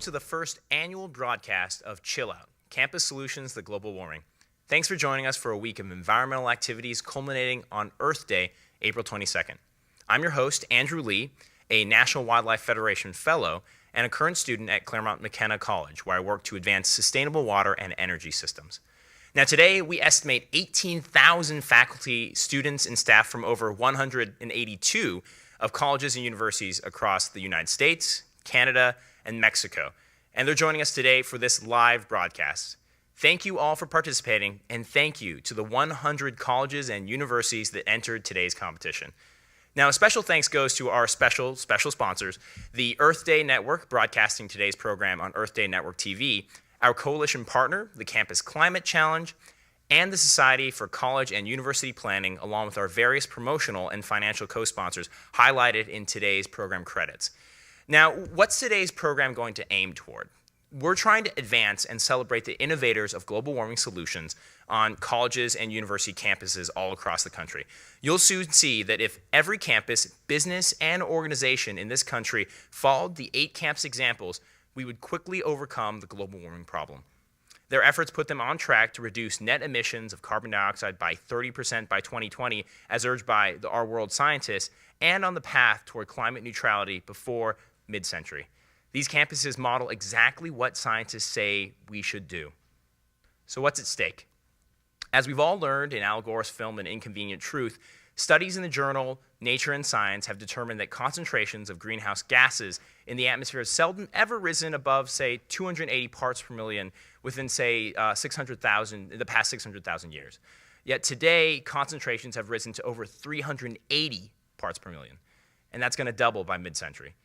to the first annual broadcast of Chill Out, Campus Solutions to Global Warming. Thanks for joining us for a week of environmental activities culminating on Earth Day, April 22nd. I'm your host, Andrew Lee, a National Wildlife Federation Fellow and a current student at Claremont McKenna College, where I work to advance sustainable water and energy systems. Now today, we estimate 18,000 faculty, students, and staff from over 182 of colleges and universities across the United States, Canada, and Mexico. And they're joining us today for this live broadcast. Thank you all for participating, and thank you to the 100 colleges and universities that entered today's competition. Now, a special thanks goes to our special sponsors, the Earth Day Network, broadcasting today's program on Earth Day Network TV, our coalition partner, the Campus Climate Challenge, and the Society for College and University Planning, along with our various promotional and financial co-sponsors highlighted in today's program credits. Now, what's today's program going to aim toward? We're trying to advance and celebrate the innovators of global warming solutions on colleges and university campuses all across the country. You'll soon see that if every campus, business, and organization in this country followed the 8 campus examples, we would quickly overcome the global warming problem. Their efforts put them on track to reduce net emissions of carbon dioxide by 30% by 2020, as urged by our world scientists, and on the path toward climate neutrality before mid-century. These campuses model exactly what scientists say we should do. So what's at stake? As we've all learned in Al Gore's film An Inconvenient Truth, studies in the journal Nature and Science have determined that concentrations of greenhouse gases in the atmosphere have seldom ever risen above, say, 280 parts per million within, say, the past 600,000 years. Yet today, concentrations have risen to over 380 parts per million, and that's going to double by mid-century.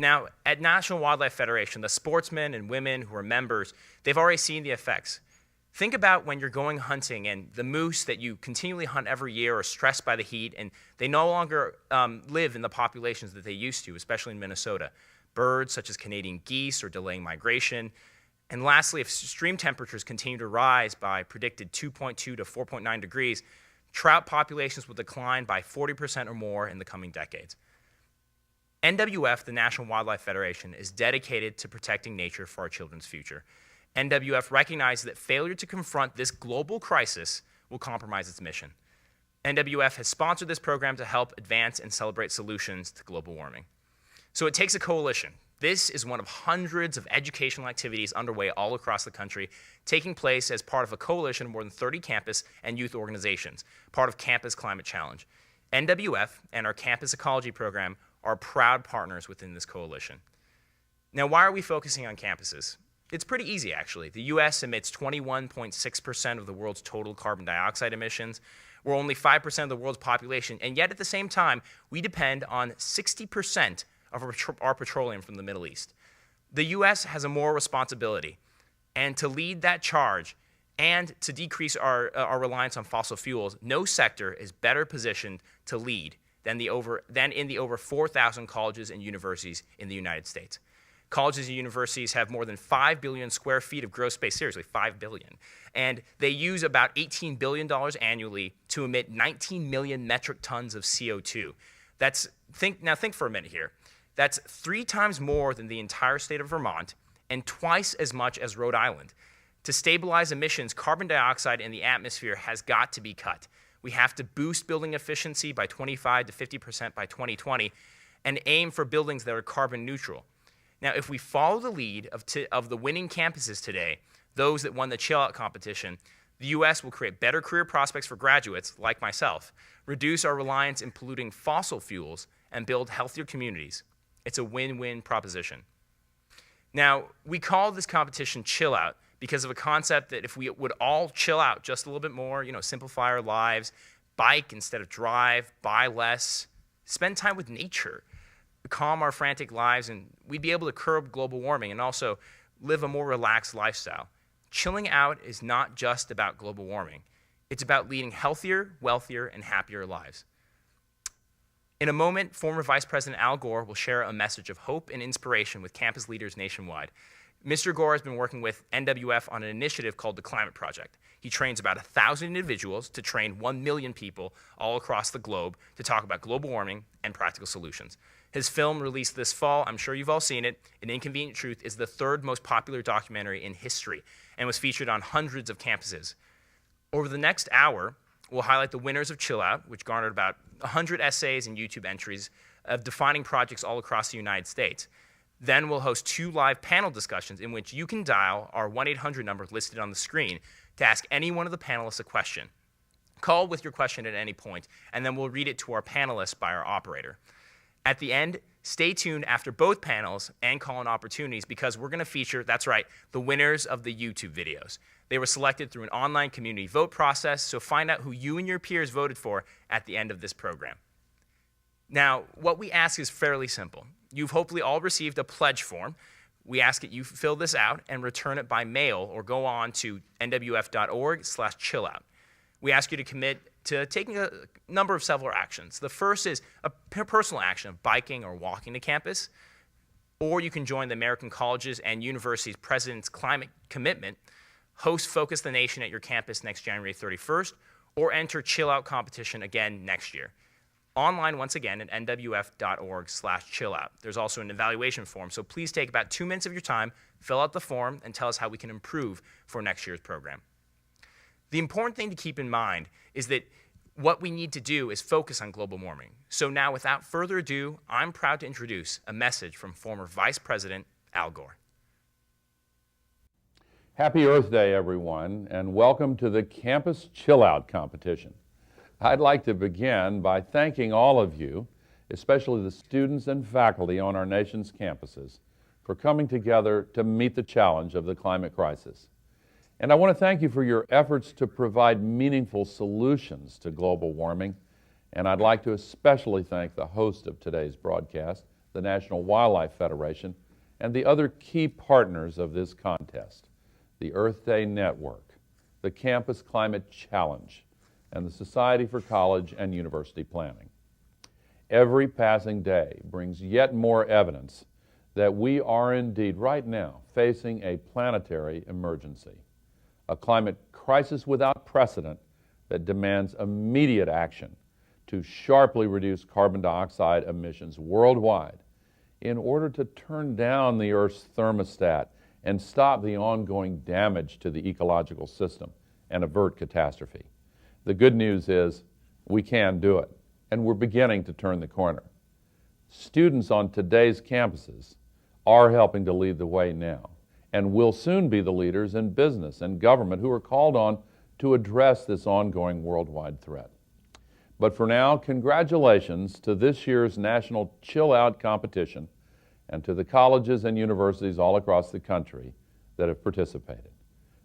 Now, at National Wildlife Federation, the sportsmen and women who are members, they've already seen the effects. Think about when you're going hunting and the moose that you continually hunt every year are stressed by the heat, and they no longer live in the populations that they used to, especially in Minnesota. Birds such as Canadian geese are delaying migration. And lastly, if extreme temperatures continue to rise by predicted 2.2 to 4.9 degrees, trout populations will decline by 40% or more in the coming decades. NWF, the National Wildlife Federation, is dedicated to protecting nature for our children's future. NWF recognizes that failure to confront this global crisis will compromise its mission. NWF has sponsored this program to help advance and celebrate solutions to global warming. So it takes a coalition. This is one of hundreds of educational activities underway all across the country, taking place as part of a coalition of more than 30 campus and youth organizations, part of Campus Climate Challenge. NWF and our Campus Ecology program are proud partners within this coalition. Now, why are we focusing on campuses? It's pretty easy, actually. The U.S. emits 21.6% of the world's total carbon dioxide emissions. We're only 5% of the world's population, and yet at the same time, we depend on 60% of our petroleum from the Middle East. The U.S. has a moral responsibility, and to lead that charge and to decrease our reliance on fossil fuels, no sector is better positioned to lead than in the over 4,000 colleges and universities in the United States. Colleges and universities have more than 5 billion square feet of gross space, seriously, 5 billion. And they use about $18 billion annually to emit 19 million metric tons of CO2. Think for a minute here. That's 3 times more than the entire state of Vermont and twice as much as Rhode Island. To stabilize emissions, carbon dioxide in the atmosphere has got to be cut. We have to boost building efficiency by 25 to 50% by 2020 and aim for buildings that are carbon neutral. Now, if we follow the lead of the winning campuses today, those that won the Chill Out competition, the U.S. will create better career prospects for graduates like myself, reduce our reliance in polluting fossil fuels, and build healthier communities. It's a win-win proposition. Now, we call this competition Chill Out because of a concept that if we would all chill out just a little bit more, simplify our lives, bike instead of drive, buy less, spend time with nature, calm our frantic lives, and we'd be able to curb global warming and also live a more relaxed lifestyle. Chilling out is not just about global warming. It's about leading healthier, wealthier, and happier lives. In a moment, former Vice President Al Gore will share a message of hope and inspiration with campus leaders nationwide. Mr. Gore has been working with NWF on an initiative called the Climate Project. He trains about 1,000 individuals to train 1 million people all across the globe to talk about global warming and practical solutions. His film, released this fall, I'm sure you've all seen it, An Inconvenient Truth, is the third most popular documentary in history and was featured on hundreds of campuses. Over the next hour, we'll highlight the winners of Chill Out, which garnered about 100 essays and YouTube entries of defining projects all across the United States. Then we'll host 2 live panel discussions in which you can dial our 1-800 number listed on the screen to ask any one of the panelists a question. Call with your question at any point, and then we'll read it to our panelists by our operator. At the end, stay tuned after both panels and call-in opportunities because we're going to feature, that's right, the winners of the YouTube videos. They were selected through an online community vote process, so find out who you and your peers voted for at the end of this program. Now, what we ask is fairly simple. You've hopefully all received a pledge form. We ask that you fill this out and return it by mail or go on to nwf.org/chillout. We ask you to commit to taking a number of several actions. The first is a personal action of biking or walking to campus, or you can join the American Colleges and Universities President's Climate Commitment, host Focus the Nation at your campus next January 31st, or enter Chill Out competition again next year. Online, once again, at nwf.org/chillout. There's also an evaluation form, so please take about 2 minutes of your time, fill out the form, and tell us how we can improve for next year's program. The important thing to keep in mind is that what we need to do is focus on global warming. So now, without further ado, I'm proud to introduce a message from former Vice President Al Gore. Happy Earth Day, everyone, and welcome to the Campus Chill Out competition. I'd like to begin by thanking all of you, especially the students and faculty on our nation's campuses, for coming together to meet the challenge of the climate crisis. And I want to thank you for your efforts to provide meaningful solutions to global warming. And I'd like to especially thank the host of today's broadcast, the National Wildlife Federation, and the other key partners of this contest, the Earth Day Network, the Campus Climate Challenge, and the Society for College and University Planning. Every passing day brings yet more evidence that we are indeed right now facing a planetary emergency, a climate crisis without precedent that demands immediate action to sharply reduce carbon dioxide emissions worldwide in order to turn down the Earth's thermostat and stop the ongoing damage to the ecological system and avert catastrophe. The good news is we can do it, and we're beginning to turn the corner. Students on today's campuses are helping to lead the way now, and will soon be the leaders in business and government who are called on to address this ongoing worldwide threat. But for now, congratulations to this year's National Chill Out competition and to the colleges and universities all across the country that have participated.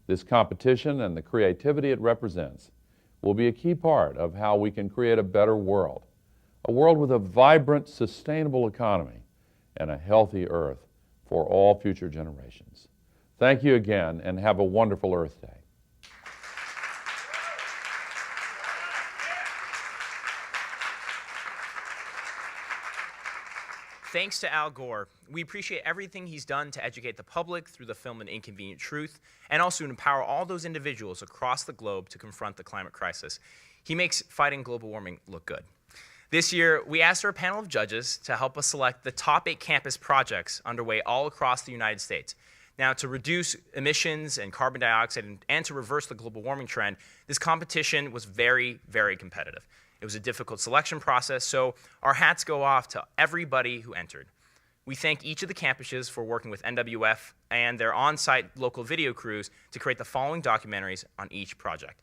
This competition and the creativity it represents will be a key part of how we can create a better world, a world with a vibrant, sustainable economy and a healthy Earth for all future generations. Thank you again, and have a wonderful Earth Day. Thanks to Al Gore. We appreciate everything he's done to educate the public through the film An Inconvenient Truth, and also to empower all those individuals across the globe to confront the climate crisis. He makes fighting global warming look good. This year, we asked our panel of judges to help us select the top 8 campus projects underway all across the United States. Now, to reduce emissions and carbon dioxide and to reverse the global warming trend, this competition was very, very competitive. It was a difficult selection process, so our hats go off to everybody who entered. We thank each of the campuses for working with NWF and their on-site local video crews to create the following documentaries on each project.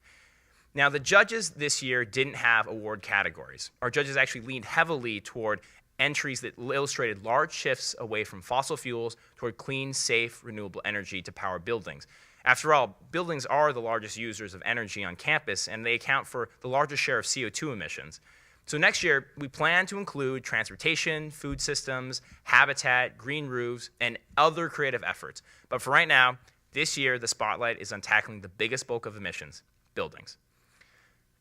Now, the judges this year didn't have award categories. Our judges actually leaned heavily toward entries that illustrated large shifts away from fossil fuels toward clean, safe, renewable energy to power buildings. After all, buildings are the largest users of energy on campus, and they account for the largest share of CO2 emissions. So next year, we plan to include transportation, food systems, habitat, green roofs, and other creative efforts. But for right now, this year, the spotlight is on tackling the biggest bulk of emissions, buildings.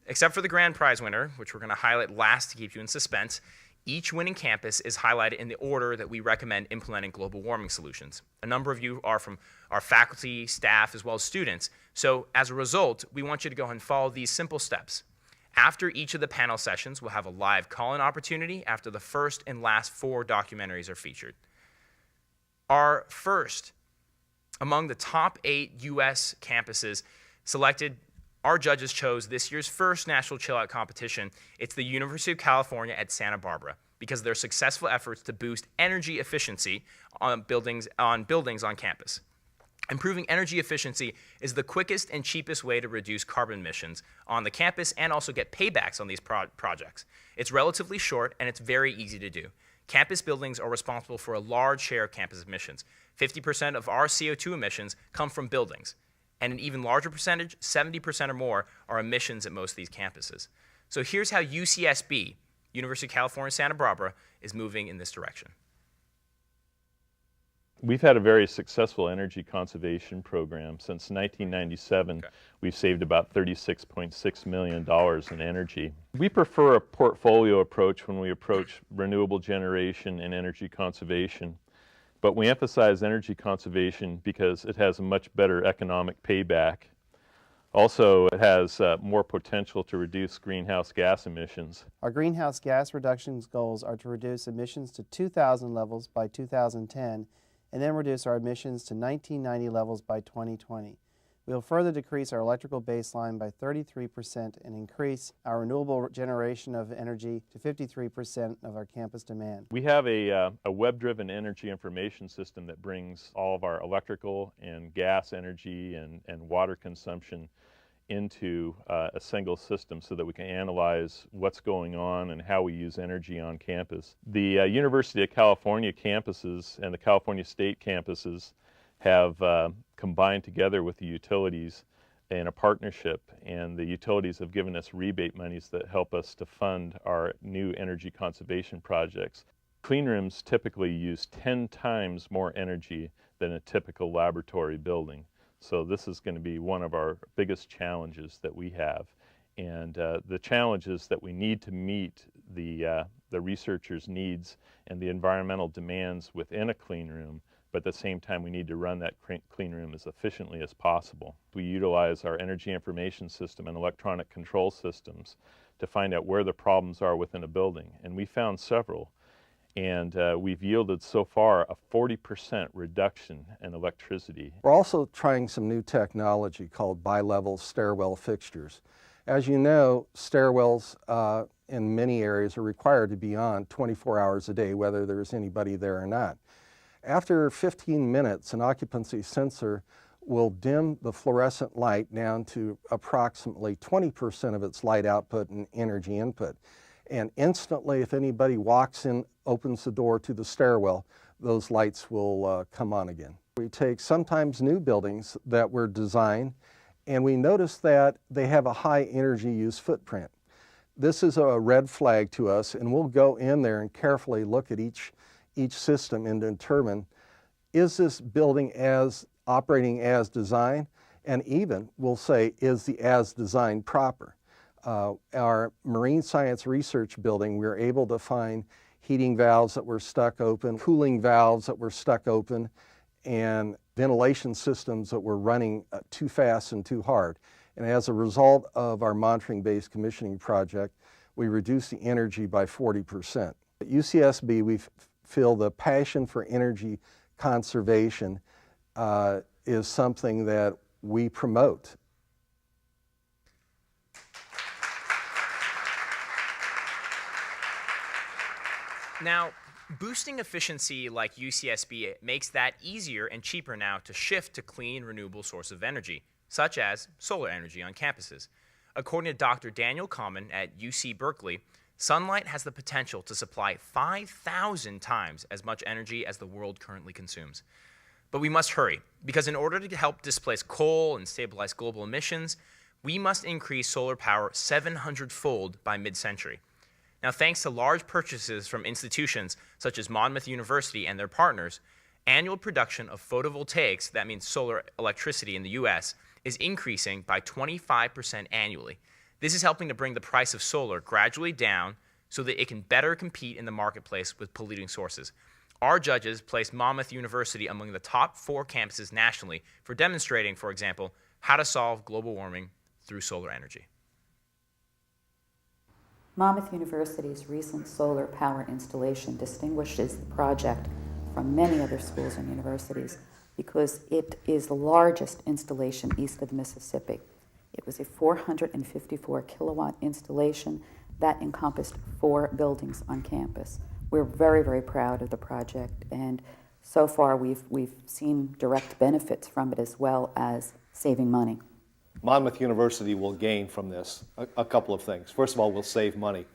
Except for the grand prize winner, which we're going to highlight last to keep you in suspense, each winning campus is highlighted in the order that we recommend implementing global warming solutions. A number of you are from our faculty, staff, as well as students. So as a result, we want you to go and follow these simple steps. After each of the panel sessions, we'll have a live call-in opportunity after the first and last 4 documentaries are featured. Our first, among the top 8 U.S. campuses selected, our judges chose this year's first National Chill Out competition. It's the University of California at Santa Barbara, because of their successful efforts to boost energy efficiency on buildings on campus. Improving energy efficiency is the quickest and cheapest way to reduce carbon emissions on the campus and also get paybacks on these projects. It's relatively short and it's very easy to do. Campus buildings are responsible for a large share of campus emissions. 50% of our CO2 emissions come from buildings, and an even larger percentage, 70% or more, are emissions at most of these campuses. So here's how UCSB, University of California, Santa Barbara, is moving in this direction. We've had a very successful energy conservation program. Since 1997, we've saved about $36.6 million in energy. We prefer a portfolio approach when we approach renewable generation and energy conservation, but we emphasize energy conservation because it has a much better economic payback. Also, it has more potential to reduce greenhouse gas emissions. Our greenhouse gas reductions goals are to reduce emissions to 2000 levels by 2010 and then reduce our emissions to 1990 levels by 2020. We will further decrease our electrical baseline by 33% and increase our renewable generation of energy to 53% of our campus demand. We have a web-driven energy information system that brings all of our electrical and gas energy and water consumption into a single system so that we can analyze what's going on and how we use energy on campus. The University of California campuses and the California State campuses have combined together with the utilities in a partnership, and the utilities have given us rebate monies that help us to fund our new energy conservation projects. Clean rooms typically use 10 times more energy than a typical laboratory building. So this is going to be one of our biggest challenges that we have. And the challenge is that we need to meet the researchers' needs and the environmental demands within a clean room, but at the same time we need to run that clean room as efficiently as possible. We utilize our energy information system and electronic control systems to find out where the problems are within a building, and we found several. And we've yielded so far a 40% reduction in electricity. We're also trying some new technology called bi-level stairwell fixtures. As you know, stairwells in many areas are required to be on 24 hours a day, whether there's anybody there or not. After 15 minutes, an occupancy sensor will dim the fluorescent light down to approximately 20% of its light output and energy input. And instantly, if anybody walks in, opens the door to the stairwell, those lights will come on again. We take sometimes new buildings that were designed, and we notice that they have a high energy use footprint. This is a red flag to us, and we'll go in there and carefully look at each system and determine, is this building operating as designed? And even we'll say, is the as designed proper? Our marine science research building, we were able to find heating valves that were stuck open, cooling valves that were stuck open, and ventilation systems that were running too fast and too hard. And as a result of our monitoring-based commissioning project, we reduced the energy by 40%. At UCSB, we feel the passion for energy conservation is something that we promote. Now, boosting efficiency like UCSB makes that easier and cheaper now to shift to clean, renewable sources of energy, such as solar energy on campuses. According to Dr. Daniel Common at UC Berkeley, sunlight has the potential to supply 5,000 times as much energy as the world currently consumes. But we must hurry, because in order to help displace coal and stabilize global emissions, we must increase solar power 700-fold by mid-century. Now, thanks to large purchases from institutions such as Monmouth University and their partners, annual production of photovoltaics, that means solar electricity in the U.S., is increasing by 25% annually. This is helping to bring the price of solar gradually down so that it can better compete in the marketplace with polluting sources. Our judges placed Monmouth University among the top 4 campuses nationally for demonstrating, for example, how to solve global warming through solar energy. Monmouth University's recent solar power installation distinguishes the project from many other schools and universities because it is the largest installation east of the Mississippi. It was a 454 kilowatt installation that encompassed 4 buildings on campus. We're very, very proud of the project, and so far we've seen direct benefits from it as well as saving money. Monmouth University will gain from this a couple of things. First of all, we'll save money,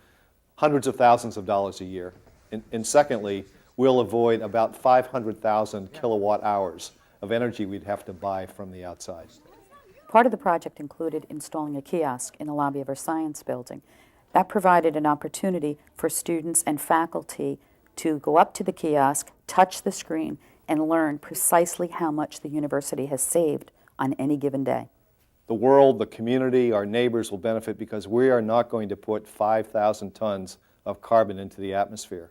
hundreds of thousands of dollars a year. And secondly, we'll avoid about 500,000 kilowatt hours of energy we'd have to buy from the outside. Part of the project included installing a kiosk in the lobby of our science building. That provided an opportunity for students and faculty to go up to the kiosk, touch the screen, and learn precisely how much the university has saved on any given day. The world, the community, our neighbors will benefit because we are not going to put 5,000 tons of carbon into the atmosphere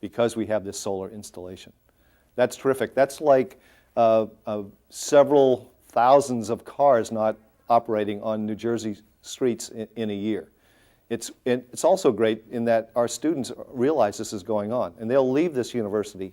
because we have this solar installation. That's terrific. That's like several thousands of cars not operating on New Jersey streets in a year. It's also great in that our students realize this is going on, and they'll leave this university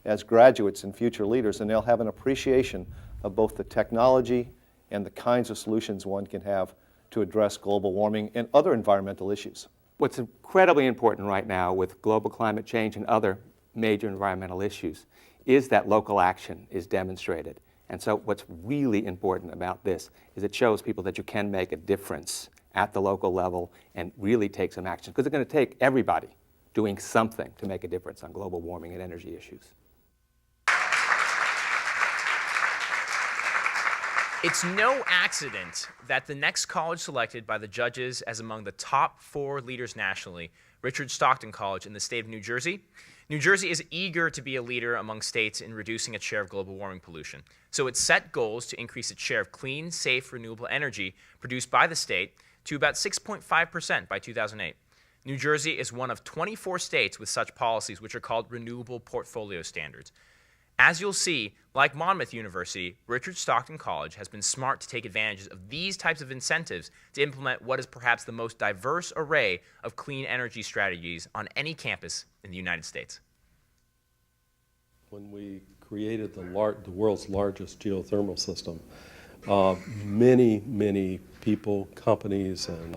as graduates and future leaders, and they'll have an appreciation of both the technology and the kinds of solutions one can have to address global warming and other environmental issues. What's incredibly important right now with global climate change and other major environmental issues is that local action is demonstrated. And so what's really important about this is it shows people that you can make a difference at the local level and really take some action, because it's going to take everybody doing something to make a difference on global warming and energy issues. It's no accident that the next college selected by the judges as among the top 4 leaders nationally, Richard Stockton College in the state of New Jersey. New Jersey is eager to be a leader among states in reducing its share of global warming pollution. So it set goals to increase its share of clean, safe, renewable energy produced by the state to about 6.5% by 2008. New Jersey is one of 24 states with such policies, which are called renewable portfolio standards. As you'll see, like Monmouth University, Richard Stockton College has been smart to take advantage of these types of incentives to implement what is perhaps the most diverse array of clean energy strategies on any campus in the United States. When we created the world's largest geothermal system, many people, companies, and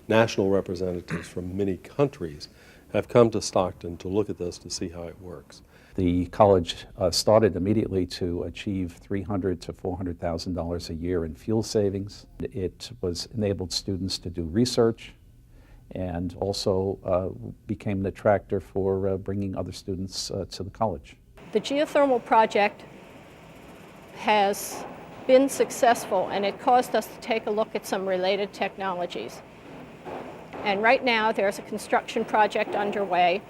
national representatives from many countries have come to Stockton to look at this to see how it works. The college started immediately to achieve $300,000 to $400,000 a year in fuel savings. It enabled students to do research and also became an attractor for bringing other students to the college. The geothermal project has been successful, and it caused us to take a look at some related technologies. And right now there's a construction project underway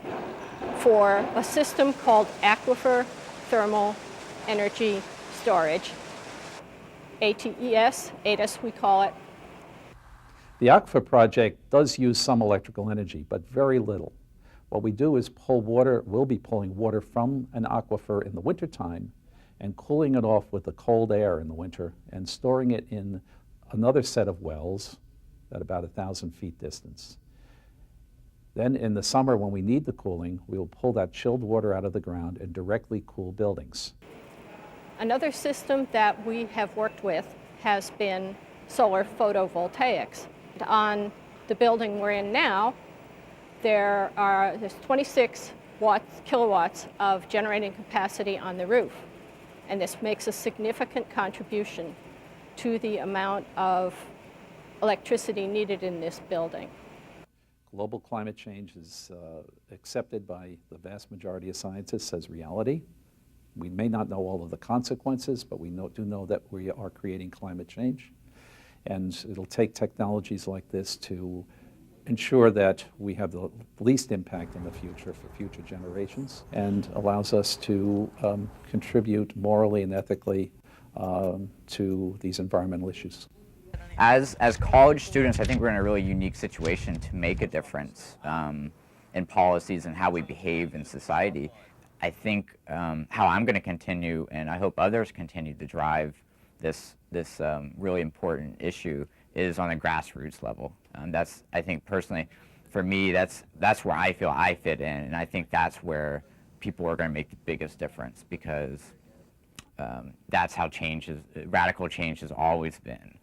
for a system called Aquifer Thermal Energy Storage, ATES we call it. The Aquifer project does use some electrical energy, but very little. What we do is we'll be pulling water from an aquifer in the wintertime and cooling it off with the cold air in the winter and storing it in another set of wells at about 1,000 feet distance. Then in the summer, when we need the cooling, we will pull that chilled water out of the ground and directly cool buildings. Another system that we have worked with has been solar photovoltaics. On the building we're in now, there's 26 kilowatts of generating capacity on the roof, and this makes a significant contribution to the amount of electricity needed in this building. Global climate change is accepted by the vast majority of scientists as reality. We may not know all of the consequences, but we do know that we are creating climate change. And it'll take technologies like this to ensure that we have the least impact in the future for future generations, and allows us to contribute morally and ethically to these environmental issues. As college students, I think we're in a really unique situation to make a difference in policies and how we behave in society. I think how I'm going to continue, and I hope others continue to drive this really important issue, is on a grassroots level. That's, I think personally, for me, that's where I feel I fit in, and I think that's where people are going to make the biggest difference, because that's how radical change has always been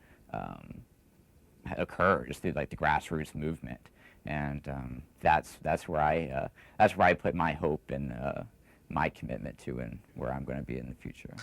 occurred, just through like the grassroots movement, and that's where I put my hope and my commitment to, and where I'm going to be in the future.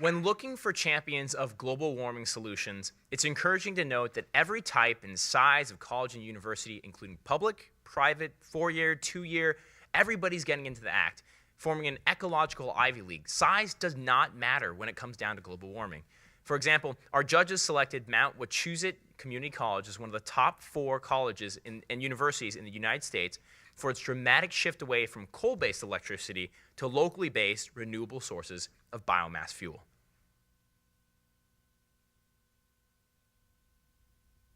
When looking for champions of global warming solutions, it's encouraging to note that every type and size of college and university, including public, private, 4-year, 2-year, everybody's getting into the act, forming an ecological Ivy League. Size does not matter when it comes down to global warming. For example, our judges selected Mount Wachusett Community College as one of the top 4 colleges and universities in the United States for its dramatic shift away from coal-based electricity to locally based renewable sources of biomass fuel.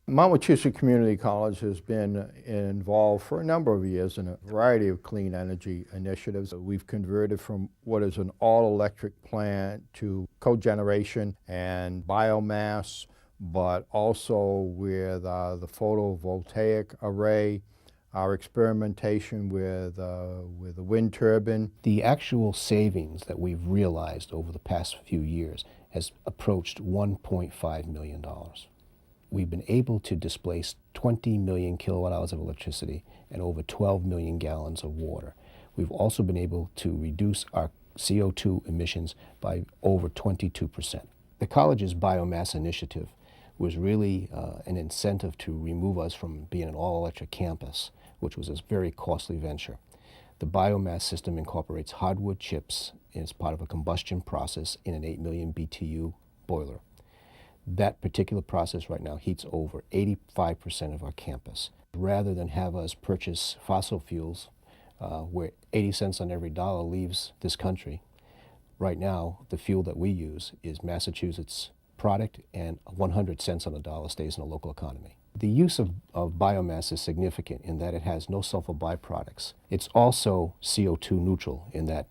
Mount Wachusett Community College has been involved for a number of years in a variety of clean energy initiatives. We've converted from what is an all-electric plant to cogeneration and biomass, but also with the photovoltaic array, our experimentation with a wind turbine. The actual savings that we've realized over the past few years has approached $1.5 million. We've been able to displace 20 million kilowatt hours of electricity and over 12 million gallons of water. We've also been able to reduce our CO2 emissions by over 22%. The college's biomass initiative was really an incentive to remove us from being an all-electric campus, which was a very costly venture. The biomass system incorporates hardwood chips as part of a combustion process in an 8 million BTU boiler. That particular process right now heats over 85% of our campus. Rather than have us purchase fossil fuels where 80 cents on every dollar leaves this country, right now the fuel that we use is Massachusetts product, and 100 cents on the dollar stays in the local economy. The use of biomass is significant in that it has no sulfur byproducts. It's also CO2 neutral in that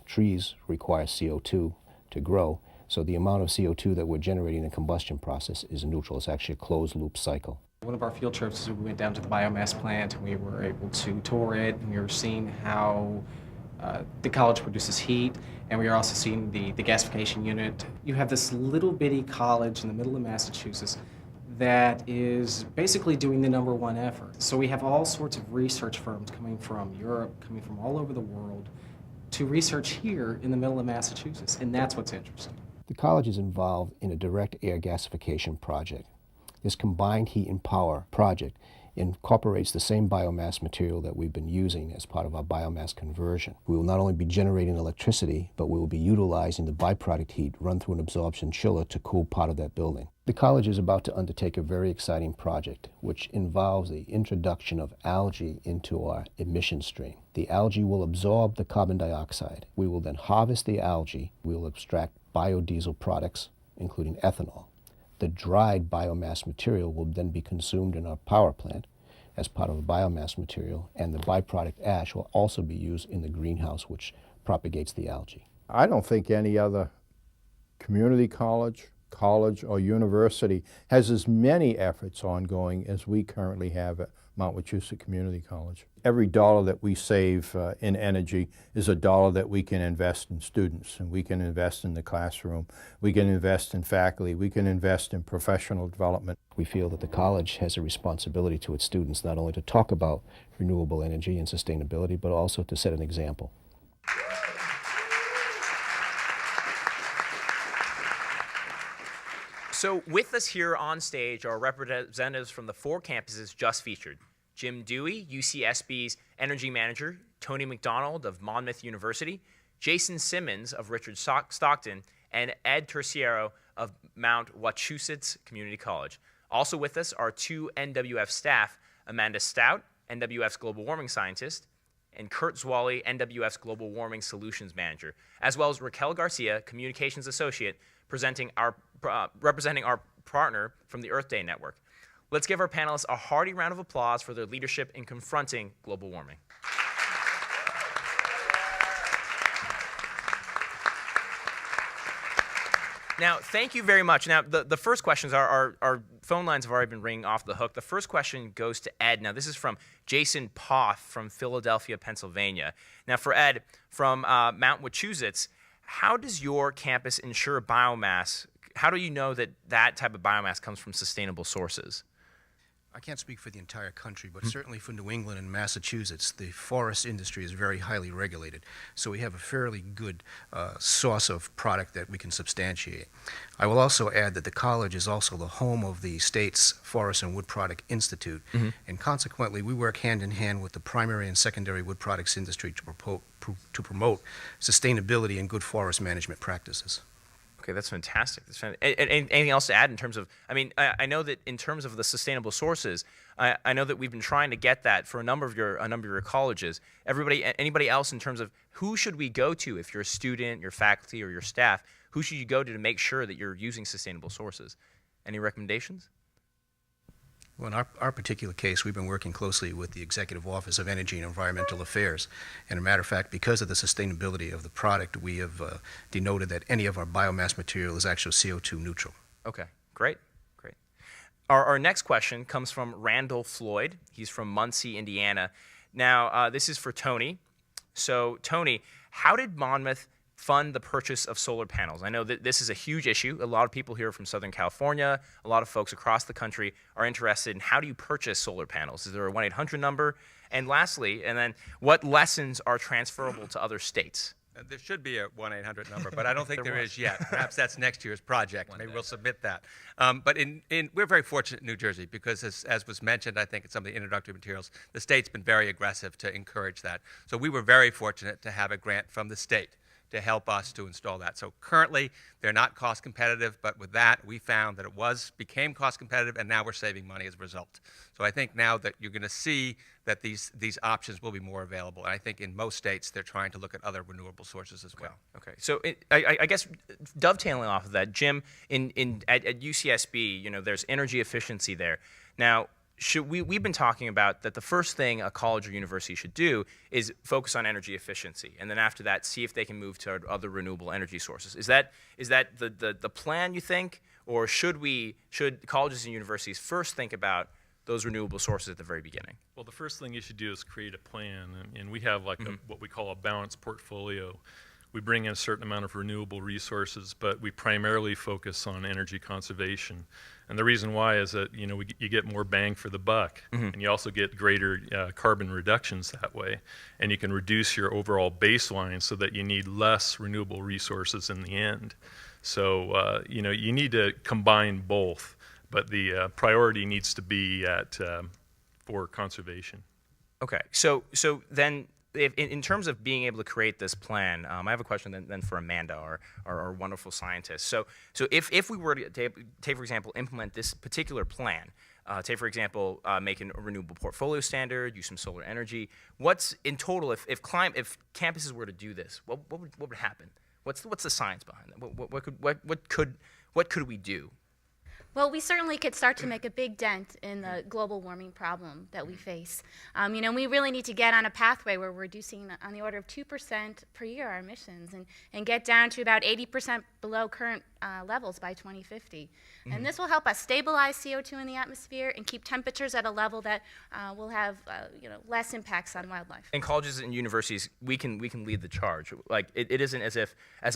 trees require CO2 to grow. So the amount of CO2 that we're generating in the combustion process is neutral. It's actually a closed loop cycle. One of our field trips, we went down to the biomass plant and we were able to tour it, and we were seeing how the college produces heat, and we were also seeing the gasification unit. You have this little bitty college in the middle of Massachusetts that is basically doing the #1 effort. So we have all sorts of research firms coming from Europe, coming from all over the world to research here in the middle of Massachusetts, and that's what's interesting. The college is involved in a direct air gasification project. This combined heat and power project incorporates the same biomass material that we've been using as part of our biomass conversion. We will not only be generating electricity, but we will be utilizing the byproduct heat run through an absorption chiller to cool part of that building. The college is about to undertake a very exciting project, which involves the introduction of algae into our emission stream. The algae will absorb the carbon dioxide. We will then harvest the algae. We will extract biodiesel products, including ethanol. The dried biomass material will then be consumed in our power plant as part of a biomass material, and the byproduct ash will also be used in the greenhouse, which propagates the algae. I don't think any other community college or university has as many efforts ongoing as we currently have at Mount Wachusett Community College. Every dollar that we save in energy is a dollar that we can invest in students, and we can invest in the classroom, we can invest in faculty, we can invest in professional development. We feel that the college has a responsibility to its students not only to talk about renewable energy and sustainability, but also to set an example. So with us here on stage are representatives from the 4 campuses just featured. Jim Dewey, UCSB's Energy Manager, Tony McDonald of Monmouth University, Jason Simmons of Richard Stockton, and Ed Terciero of Mount Wachusett Community College. Also with us are 2 NWF staff, Amanda Stout, NWF's Global Warming Scientist, and Kurt Zwally, NWF's Global Warming Solutions Manager, as well as Raquel Garcia, Communications Associate, representing our partner from the Earth Day Network. Let's give our panelists a hearty round of applause for their leadership in confronting global warming. Now, thank you very much. Now, the first questions are our phone lines have already been ringing off the hook. The first question goes to Ed. Now, this is from Jason Poth from Philadelphia, Pennsylvania. Now, for Ed, from Mount Wachusett, how does your campus ensure biomass? How do you know that that type of biomass comes from sustainable sources? I can't speak for the entire country, but certainly for New England and Massachusetts, the forest industry is very highly regulated. So we have a fairly good source of product that we can substantiate. I will also add that the college is also the home of the state's Forest and Wood Product Institute, and consequently we work hand in hand with the primary and secondary wood products industry to promote sustainability and good forest management practices. Okay, that's fantastic. Anything else to add in terms of, I mean, I know that in terms of the sustainable sources, I know that we've been trying to get that for a number of your colleges. Anybody else in terms of who should we go to if you're a student, your faculty, or your staff? Who should you go to make sure that you're using sustainable sources? Any recommendations? Well, in our particular case, we've been working closely with the Executive Office of Energy and Environmental Affairs. And a matter of fact, because of the sustainability of the product, we have denoted that any of our biomass material is actually CO2 neutral. Okay, great. Our next question comes from Randall Floyd. He's from Muncie, Indiana. Now, this is for Tony. So, Tony, how did Monmouth fund the purchase of solar panels? I know that this is a huge issue. A lot of people here from Southern California, a lot of folks across the country are interested in how do you purchase solar panels? Is there a 1-800 number? And lastly, what lessons are transferable to other states? There should be a 1-800 number, but I don't think there is yet. Perhaps that's next year's project. Maybe we'll submit that. But we're very fortunate in New Jersey because, as was mentioned, I think in some of the introductory materials, the state's been very aggressive to encourage that. So we were very fortunate to have a grant from the state to help us to install that. So currently, they're not cost competitive, but with that, we found that it became cost competitive, and now we're saving money as a result. So I think now that you're going to see that these options will be more available. And I think in most states, they're trying to look at other renewable sources as well. Okay. So I guess dovetailing off of that, Jim, at UCSB, there's energy efficiency there. Now, we've been talking about that the first thing a college or university should do is focus on energy efficiency, and then after that, see if they can move to other renewable energy sources. Is that the plan, you think, or should colleges and universities first think about those renewable sources at the very beginning? Well, the first thing you should do is create a plan, and we have like what we call a balanced portfolio. We bring in a certain amount of renewable resources, but we primarily focus on energy conservation. And the reason why is that you get more bang for the buck, and you also get greater carbon reductions that way, and you can reduce your overall baseline so that you need less renewable resources in the end. So you need to combine both, but the priority needs to be for conservation. Okay, so then, in terms of being able to create this plan, I have a question then for Amanda, our wonderful scientist. So if we were to take, for example, implement this particular plan, take, for example, make a renewable portfolio standard, use some solar energy, what's in total, if campuses were to do this, what would happen? What's the science behind that? What could we do? Well, we certainly could start to make a big dent in the global warming problem that we face. We really need to get on a pathway where we're reducing on the order of 2% per year our emissions and get down to about 80% below current levels by 2050. And this will help us stabilize CO2 in the atmosphere and keep temperatures at a level that will have less impacts on wildlife. And colleges and universities, we can lead the charge. Like it isn't as if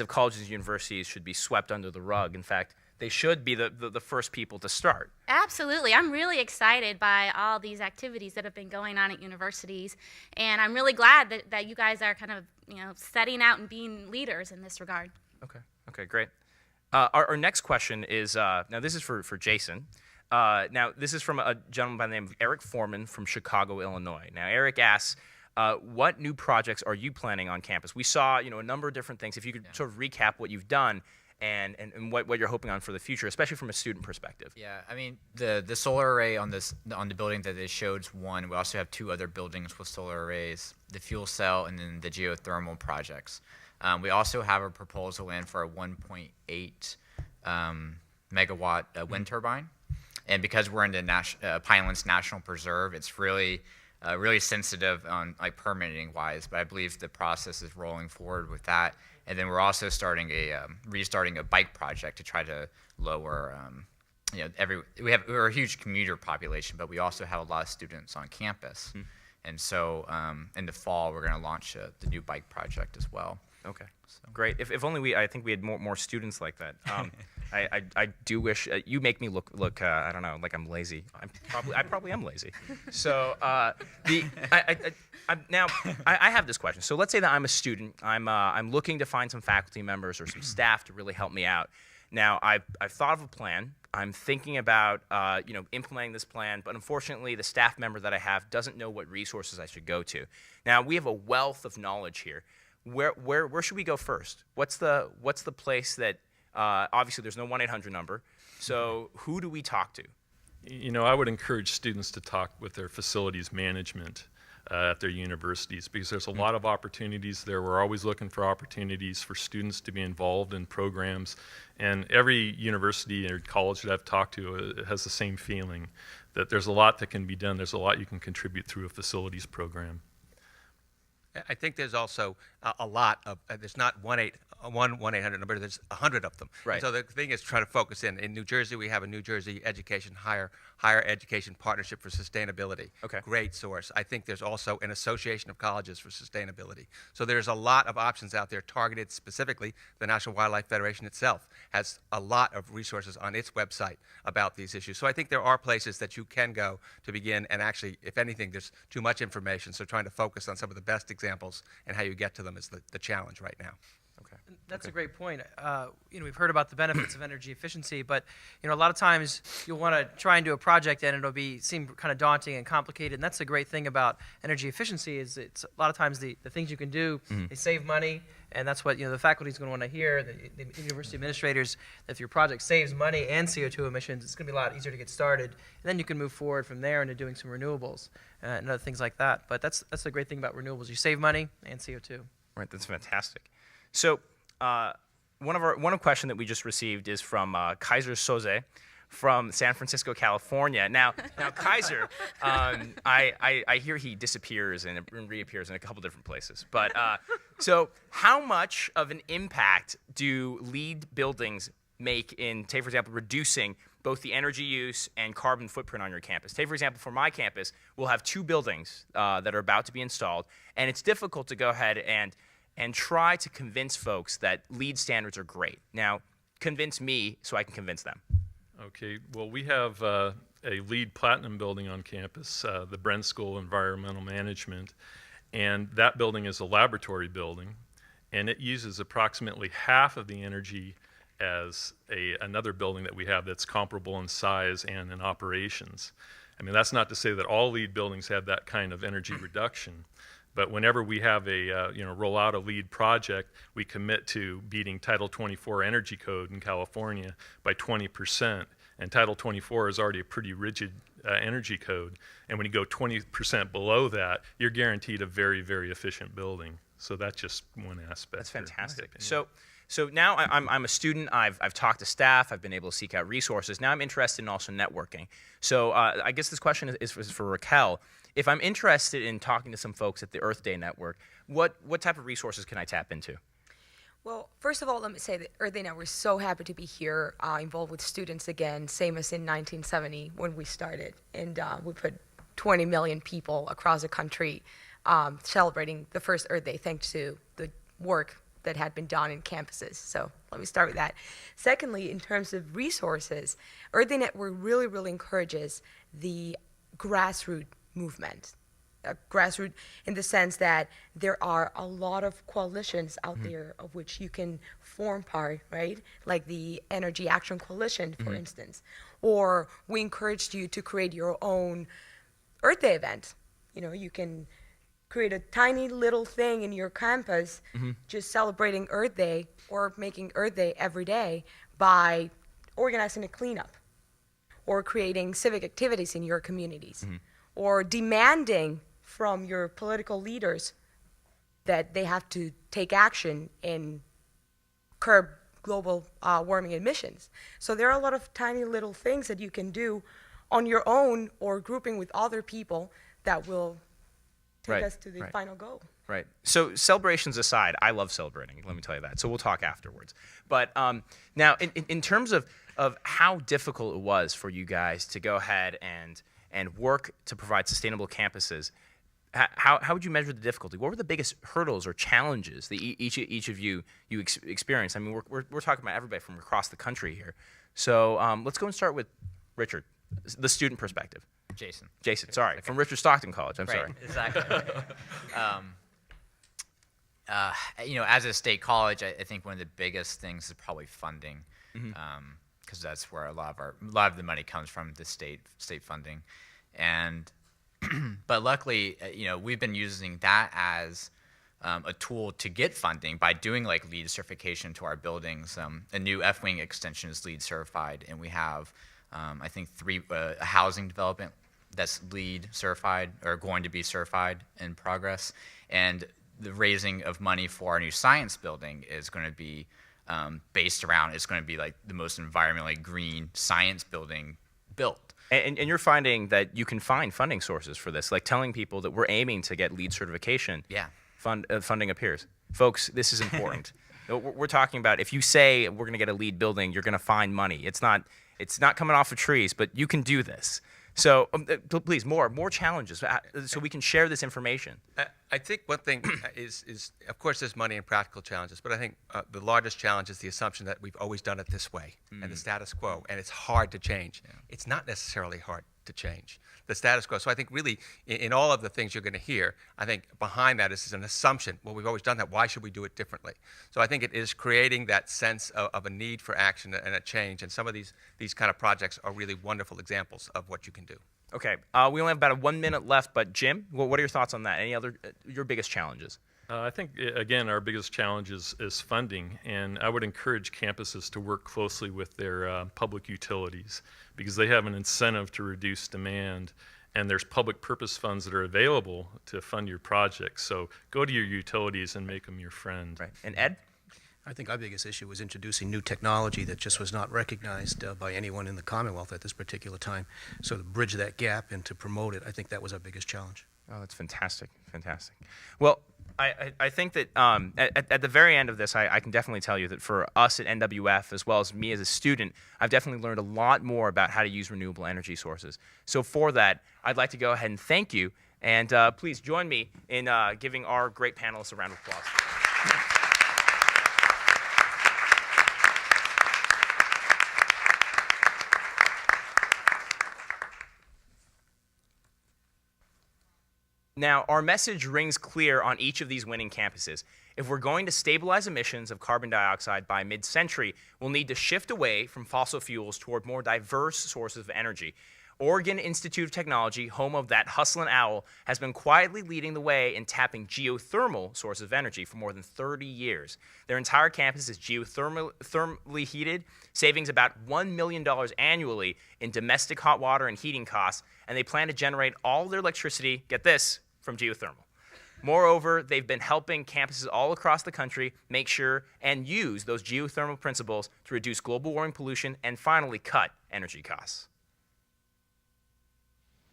colleges and universities should be swept under the rug. In fact, they should be the first people to start. Absolutely. I'm really excited by all these activities that have been going on at universities, and I'm really glad that you guys are kind of setting out and being leaders in this regard. Okay, great. Our next question is, now this is for Jason. Now this is from a gentleman by the name of Eric Foreman from Chicago, Illinois. Now Eric asks, what new projects are you planning on campus? We saw a number of different things. If you could sort of recap what you've done and what you're hoping on for the future, especially from a student perspective. Yeah, I mean, the solar array on the building that they showed is one. We also have two other buildings with solar arrays, the fuel cell and then the geothermal projects. We also have a proposal in for a 1.8 megawatt wind turbine. And because we're in the Pinelands National Preserve, it's really sensitive on permitting wise, but I believe the process is rolling forward with that. And then we're also restarting a bike project to try to lower, we're a huge commuter population, but we also have a lot of students on campus. And so in the fall, we're going to launch the new bike project as well. Okay, great. If only I think we had more students like that. I do wish you make me look I don't know, like I'm lazy. I probably am lazy. So now I have this question. So let's say that I'm a student. I'm looking to find some faculty members or some staff to really help me out. Now I've thought of a plan. I'm thinking about implementing this plan, but unfortunately the staff member that I have doesn't know what resources I should go to. Now we have a wealth of knowledge here. Where should we go first? What's the place that obviously there's no 1-800 number. So who do we talk to? I would encourage students to talk with their facilities management at their universities, because there's a lot of opportunities there. We're always looking for opportunities for students to be involved in programs, and every university or college that I've talked to has the same feeling that there's a lot that can be done. There's a lot you can contribute through a facilities program. I think there's also a lot of, there's not 1-800 number, there's 100 of them. Right. And so the thing is trying to focus in. In New Jersey, we have a New Jersey higher education partnership for sustainability. Okay. Great source. I think there's also an association of colleges for sustainability. So there's a lot of options out there targeted specifically. The National Wildlife Federation itself has a lot of resources on its website about these issues. So I think there are places that you can go to begin, and actually, if anything, there's too much information. So trying to focus on some of the best examples and how you get to them is the challenge right now. Okay. That's a great point. We've heard about the benefits of energy efficiency, but a lot of times you'll want to try and do a project and it'll seem kind of daunting and complicated. And that's the great thing about energy efficiency is it's a lot of times the things you can do, they save money, and that's what the faculty is going to want to hear. The university administrators, if your project saves money and CO2 emissions, it's going to be a lot easier to get started, and then you can move forward from there into doing some renewables and other things like that. But that's the great thing about renewables: you save money and CO2. Right. That's fantastic. So one question that we just received is from Kaiser Soze from San Francisco, California. Now Kaiser, I hear he disappears and reappears in a couple different places. But so how much of an impact do LEED buildings make in, say, for example, reducing both the energy use and carbon footprint on your campus? Say, for example, for my campus, we'll have 2 buildings that are about to be installed, and it's difficult to go ahead and try to convince folks that LEED standards are great. Now, convince me so I can convince them. Okay, well, we have a LEED Platinum building on campus, the Bren School of Environmental Management, and that building is a laboratory building, and it uses approximately half of the energy as another building that we have that's comparable in size and in operations. I mean, that's not to say that all LEED buildings have that kind of energy reduction. But whenever we have roll out a LEED project, we commit to beating Title 24 energy code in California by 20%. And Title 24 is already a pretty rigid energy code. And when you go 20% below that, you're guaranteed a very, very efficient building. So that's just one aspect. That's fantastic. So now I'm a student. I've talked to staff. I've been able to seek out resources. Now I'm interested in also networking. So I guess this question is for Raquel. If I'm interested in talking to some folks at the Earth Day Network, what type of resources can I tap into? Well, first of all, let me say that Earth Day Network is so happy to be here, involved with students again, same as in 1970 when we started. And we put 20 million people across the country celebrating the first Earth Day thanks to the work that had been done in campuses. So let me start with that. Secondly, in terms of resources, Earth Day Network really, really encourages the grassroots movement. Grassroots in the sense that there are a lot of coalitions out there of which you can form part, right? Like the Energy Action Coalition, for instance. Or we encouraged you to create your own Earth Day event. You can create a tiny little thing in your campus just celebrating Earth Day or making Earth Day every day by organizing a cleanup or creating civic activities in your communities. Or demanding from your political leaders that they have to take action and curb global warming emissions. So there are a lot of tiny little things that you can do on your own or grouping with other people that will take us to the final goal. Right. So celebrations aside, I love celebrating. Let me tell you that. So we'll talk afterwards. But now, in terms of how difficult it was for you guys to go ahead and work to provide sustainable campuses, how would you measure the difficulty? What were the biggest hurdles or challenges that each of you experienced? I mean, we're talking about everybody from across the country here. So let's go and start with Richard, the student perspective. Jason, sorry, from Richard Stockton College. I'm sorry. Exactly. As a state college, I think one of the biggest things is probably funding, because that's where a lot of the money comes from, the state funding, and but luckily, we've been using that as a tool to get funding by doing like LEED certification to our buildings. A new F-wing extension is LEED certified, and we have I think a housing development that's LEED certified or going to be certified in progress, and the raising of money for our new science building is going to be based around, it's going to be like the most environmentally green science building built. And you're finding that you can find funding sources for this, like telling people that we're aiming to get LEED certification. Yeah. Funding appears. Folks, this is important. We're talking about, if you say we're going to get a LEED building, you're going to find money. It's not coming off of trees, but you can do this. So please, more challenges, so we can share this information. I think one thing is, of course, there's money and practical challenges, but I think the largest challenge is the assumption that we've always done it this way and the status quo, and it's hard to change. Yeah. It's not necessarily hard to change the status quo. So I think really, in all of the things you're going to hear, I think behind that is an assumption. Well, we've always done that. Why should we do it differently? So I think it is creating that sense of a need for action and a change. And some of these kind of projects are really wonderful examples of what you can do. Okay, we only have about 1 minute left, but Jim, what are your thoughts on that? Any other your biggest challenges? I think, again, our biggest challenge is funding, and I would encourage campuses to work closely with their public utilities, because they have an incentive to reduce demand, and there's public purpose funds that are available to fund your projects. So go to your utilities and make them your friend. Right. And Ed? I think our biggest issue was introducing new technology that just was not recognized by anyone in the Commonwealth at this particular time. So to bridge that gap and to promote it, I think that was our biggest challenge. Oh, that's fantastic. Fantastic. Well, I think that at the very end of this, I can definitely tell you that for us at NWF, as well as me as a student, I've definitely learned a lot more about how to use renewable energy sources. So for that, I'd like to go ahead and thank you, and please join me in giving our great panelists a round of applause. Now, our message rings clear on each of these winning campuses. If we're going to stabilize emissions of carbon dioxide by mid-century, we'll need to shift away from fossil fuels toward more diverse sources of energy. Oregon Institute of Technology, home of that hustlin' owl, has been quietly leading the way in tapping geothermal sources of energy for more than 30 years. Their entire campus is geothermally heated, savings about $1 million annually in domestic hot water and heating costs, and they plan to generate all their electricity, get this, from geothermal. Moreover, they've been helping campuses all across the country make sure and use those geothermal principles to reduce global warming pollution and finally cut energy costs.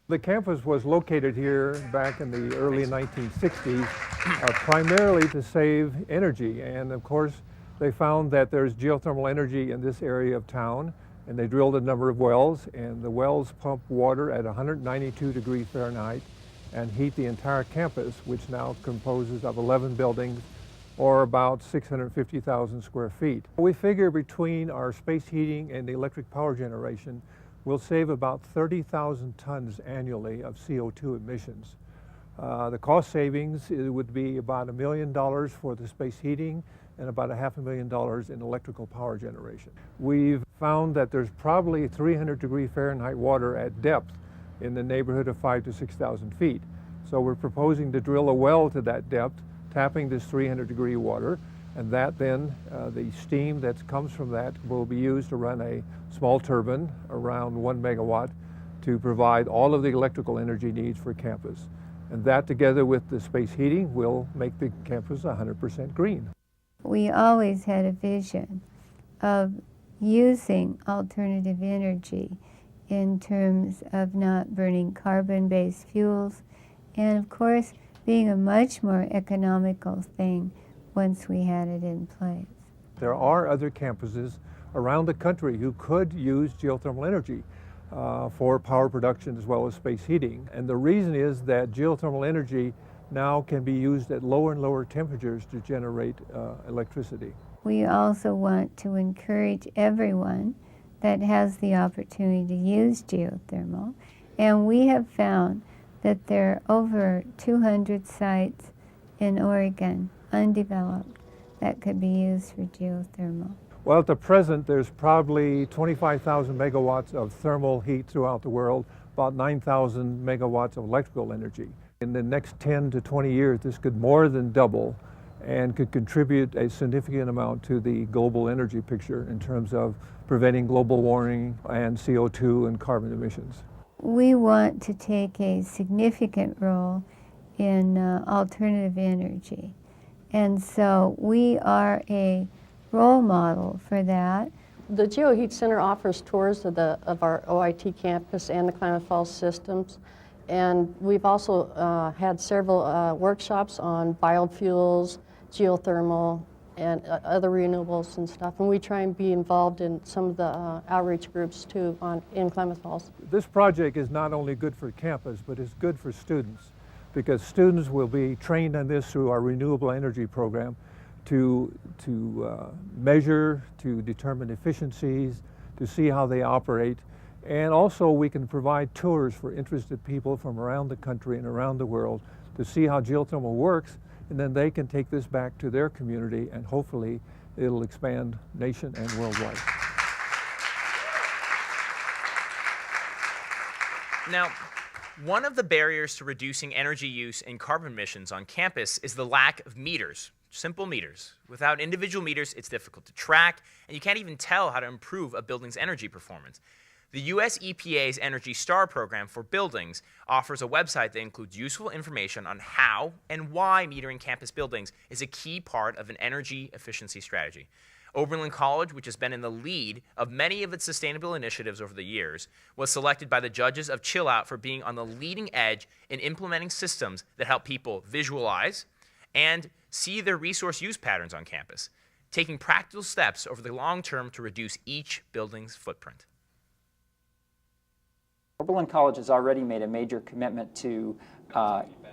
The campus was located here back in the early 1960s, primarily to save energy. And of course, they found that there's geothermal energy in this area of town, and they drilled a number of wells, and the wells pump water at 192 degrees Fahrenheit and heat the entire campus, which now composes of 11 buildings or about 650,000 square feet. We figure between our space heating and the electric power generation, we'll save about 30,000 tons annually of CO2 emissions. The cost savings would be about $1 million for the space heating and about $500,000 in electrical power generation. We've found that there's probably 300 degree Fahrenheit water at depth in the neighborhood of 5,000 to 6,000 feet. So we're proposing to drill a well to that depth, tapping this 300 degree water, and that then, the steam that comes from that will be used to run a small turbine around 1 megawatt to provide all of the electrical energy needs for campus. And that together with the space heating will make the campus 100% green. We always had a vision of using alternative energy in terms of not burning carbon-based fuels, and of course being a much more economical thing once we had it in place. There are other campuses around the country who could use geothermal energy for power production as well as space heating. And the reason is that geothermal energy now can be used at lower and lower temperatures to generate electricity. We also want to encourage everyone that has the opportunity to use geothermal. And we have found that there are over 200 sites in Oregon, undeveloped, that could be used for geothermal. Well, at the present, there's probably 25,000 megawatts of thermal heat throughout the world, about 9,000 megawatts of electrical energy. In the next 10 to 20 years, this could more than double and could contribute a significant amount to the global energy picture in terms of preventing global warming and CO2 and carbon emissions. We want to take a significant role in alternative energy. And so we are a role model for that. The GeoHeat Center offers tours of our OIT campus and the Klamath Falls systems. And we've also had several workshops on biofuels, geothermal, and other renewables and stuff. And we try and be involved in some of the outreach groups too in Klamath Falls. This project is not only good for campus, but it's good for students, because students will be trained on this through our renewable energy program to measure, to determine efficiencies, to see how they operate. And also we can provide tours for interested people from around the country and around the world to see how geothermal works, and then they can take this back to their community, and hopefully it'll expand nation and worldwide. Now, one of the barriers to reducing energy use and carbon emissions on campus is the lack of meters. Simple meters. Without individual meters, it's difficult to track, and you can't even tell how to improve a building's energy performance. The US EPA's Energy Star program for buildings offers a website that includes useful information on how and why metering campus buildings is a key part of an energy efficiency strategy. Oberlin College, which has been in the lead of many of its sustainable initiatives over the years, was selected by the judges of Chill Out for being on the leading edge in implementing systems that help people visualize and see their resource use patterns on campus, taking practical steps over the long term to reduce each building's footprint. Oberlin College has already made a major commitment to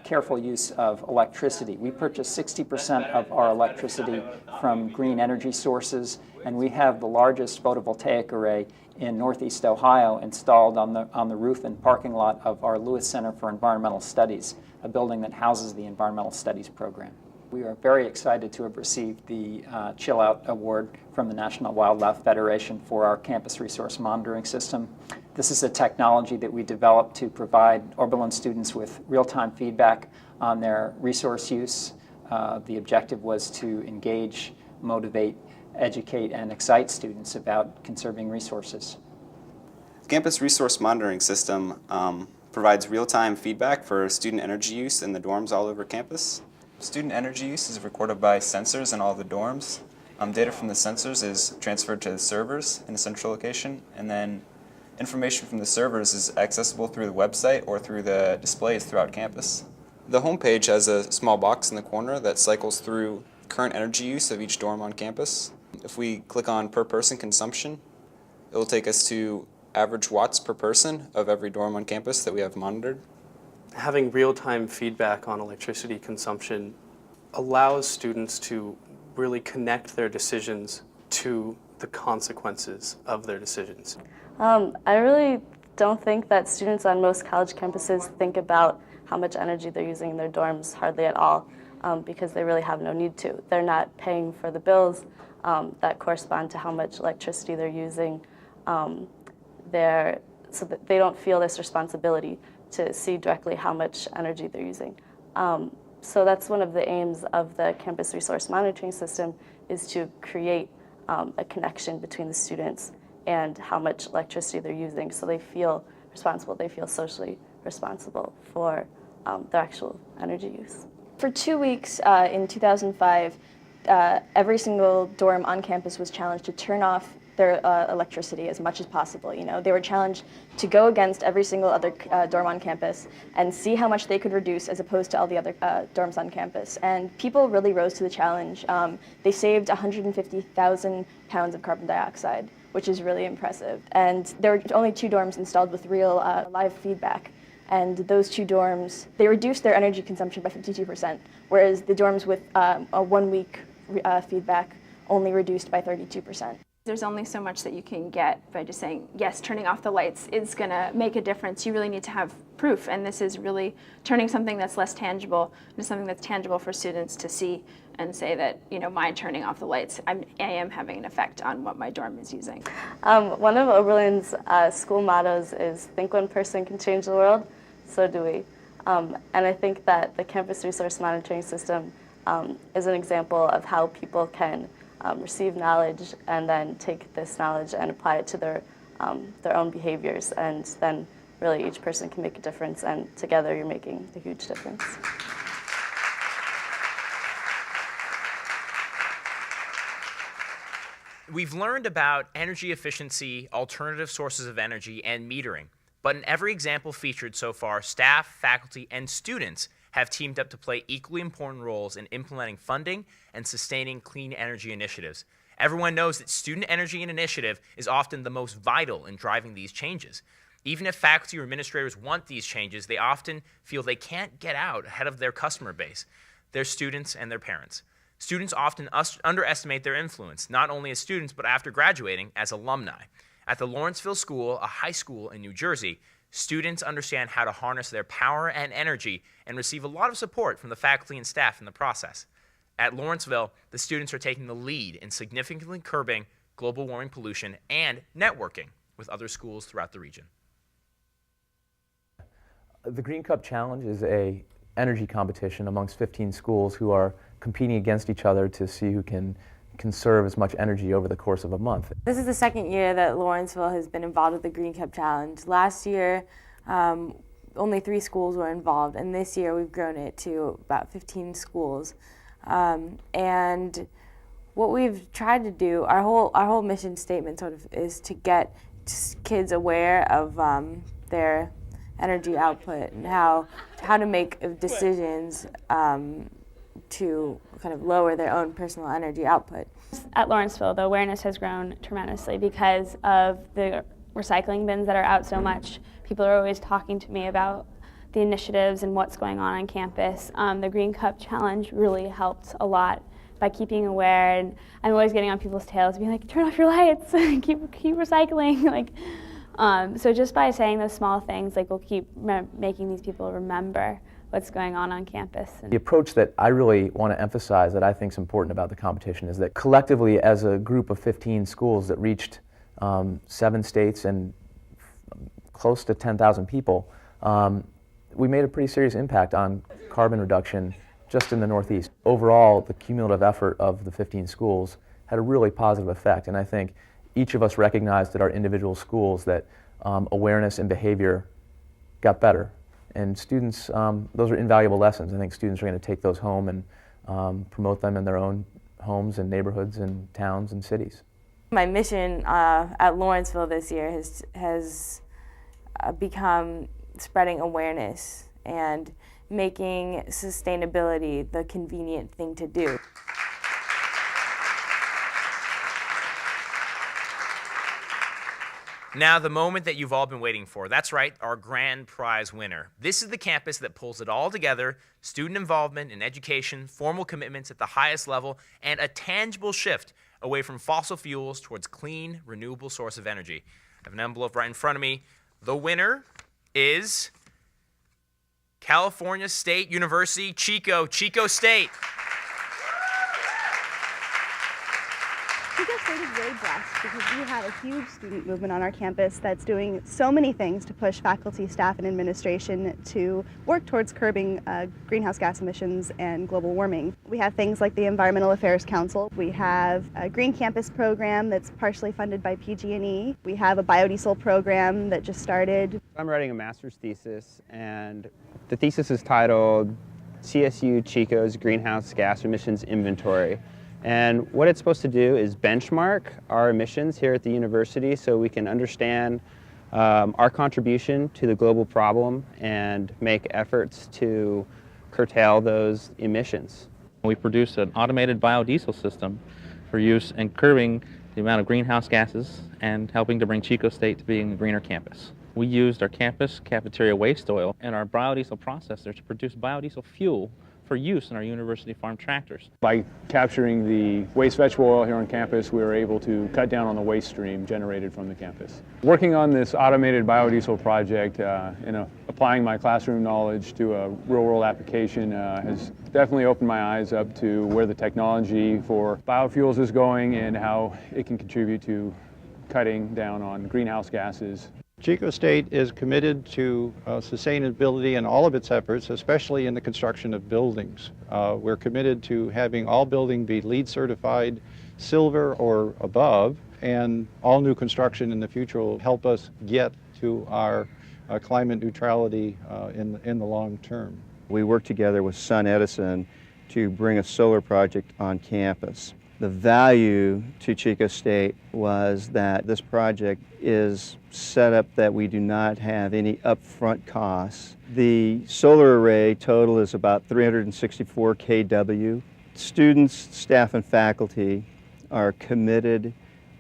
careful use of electricity. We purchase 60% of our electricity from green energy sources, and we have the largest photovoltaic array in Northeast Ohio installed on the roof and parking lot of our Lewis Center for Environmental Studies, a building that houses the Environmental Studies program. We are very excited to have received the Chill Out Award from the National Wildlife Federation for our campus resource monitoring system. This is a technology that we developed to provide Oberlin students with real-time feedback on their resource use. The objective was to engage, motivate, educate, and excite students about conserving resources. The campus resource monitoring system provides real-time feedback for student energy use in the dorms all over campus. Student energy use is recorded by sensors in all the dorms. Data from the sensors is transferred to the servers in a central location, and then information from the servers is accessible through the website or through the displays throughout campus. The homepage has a small box in the corner that cycles through current energy use of each dorm on campus. If we click on per person consumption, it will take us to average watts per person of every dorm on campus that we have monitored. Having real-time feedback on electricity consumption allows students to really connect their decisions to the consequences of their decisions. I really don't think that students on most college campuses think about how much energy they're using in their dorms hardly at all, because they really have no need to. They're not paying for the bills that correspond to how much electricity they're using. So that they don't feel this responsibility to see directly how much energy they're using. So that's one of the aims of the campus resource monitoring system, is to create a connection between the students and how much electricity they're using, so they feel responsible, they feel socially responsible for their actual energy use. For 2 weeks in 2005, every single dorm on campus was challenged to turn off their electricity as much as possible. You know, they were challenged to go against every single other dorm on campus and see how much they could reduce as opposed to all the other dorms on campus. And people really rose to the challenge. They saved 150,000 pounds of carbon dioxide, which is really impressive. And there were only 2 dorms installed with real live feedback. And those 2 dorms, they reduced their energy consumption by 52%, whereas the dorms with a 1-week feedback only reduced by 32%. There's only so much that you can get by just saying, yes, turning off the lights is going to make a difference. You really need to have proof, and this is really turning something that's less tangible into something that's tangible for students to see and say that, you know, my turning off the lights, I am having an effect on what my dorm is using. One of Oberlin's school mottos is, think one person can change the world, so do we. And I think that the campus resource monitoring system is an example of how people can receive knowledge and then take this knowledge and apply it to their own behaviors, and then really each person can make a difference, and together you're making a huge difference. We've learned about energy efficiency, alternative sources of energy, and metering. But in every example featured so far, staff, faculty, and students have teamed up to play equally important roles in implementing funding and sustaining clean energy initiatives. Everyone knows that student energy and initiative is often the most vital in driving these changes. Even if faculty or administrators want these changes, they often feel they can't get out ahead of their customer base, their students and their parents. Students often underestimate their influence, not only as students, but after graduating as alumni. At the Lawrenceville School, a high school in New Jersey, students understand how to harness their power and energy and receive a lot of support from the faculty and staff in the process. At Lawrenceville, the students are taking the lead in significantly curbing global warming pollution and networking with other schools throughout the region. The Green Cup Challenge is an energy competition amongst 15 schools who are competing against each other to see who can conserve as much energy over the course of a month. This is the second year that Lawrenceville has been involved with the Green Cup Challenge. Last year, only 3 schools were involved, and this year we've grown it to about 15 schools. And what we've tried to do, our whole mission statement sort of is to get kids aware of their energy output and how to make decisions to kind of lower their own personal energy output. At Lawrenceville, the awareness has grown tremendously because of the recycling bins that are out so much. People are always talking to me about the initiatives and what's going on campus. The Green Cup Challenge really helped a lot by keeping aware, and I'm always getting on people's tails, being like, turn off your lights, keep recycling. So just by saying those small things, we'll keep making these people remember what's going on campus. The approach that I really want to emphasize that I think is important about the competition is that collectively, as a group of 15 schools that reached 7 states and close to 10,000 people, we made a pretty serious impact on carbon reduction just in the Northeast. Overall, the cumulative effort of the 15 schools had a really positive effect, and I think each of us recognized at our individual schools that awareness and behavior got better. And students, those are invaluable lessons. I think students are going to take those home and promote them in their own homes and neighborhoods and towns and cities. My mission at Lawrenceville this year has become spreading awareness and making sustainability the convenient thing to do. Now, the moment that you've all been waiting for. That's right, our grand prize winner. This is the campus that pulls it all together: student involvement in education, formal commitments at the highest level, and a tangible shift away from fossil fuels towards clean, renewable source of energy. I have an envelope right in front of me. The winner is California State University, Chico State. Chico State is really blessed because we have a huge student movement on our campus that's doing so many things to push faculty, staff, and administration to work towards curbing greenhouse gas emissions and global warming. We have things like the Environmental Affairs Council. We have a Green Campus program that's partially funded by PG&E. We have a biodiesel program that just started. I'm writing a master's thesis, and the thesis is titled CSU Chico's Greenhouse Gas Emissions Inventory. And what it's supposed to do is benchmark our emissions here at the university so we can understand our contribution to the global problem and make efforts to curtail those emissions. We produce an automated biodiesel system for use in curbing the amount of greenhouse gases and helping to bring Chico State to being a greener campus. We used our campus cafeteria waste oil and our biodiesel processor to produce biodiesel fuel for use in our university farm tractors. By capturing the waste vegetable oil here on campus, we were able to cut down on the waste stream generated from the campus. Working on this automated biodiesel project, applying my classroom knowledge to a real-world application has definitely opened my eyes up to where the technology for biofuels is going and how it can contribute to cutting down on greenhouse gases. Chico State is committed to sustainability in all of its efforts, especially in the construction of buildings. We're committed to having all buildings be LEED certified, silver or above, and all new construction in the future will help us get to our climate neutrality in the long term. We work together with SunEdison to bring a solar project on campus. The value to Chico State was that this project is set up that we do not have any upfront costs. The solar array total is about 364 kW. Students, staff, and faculty are committed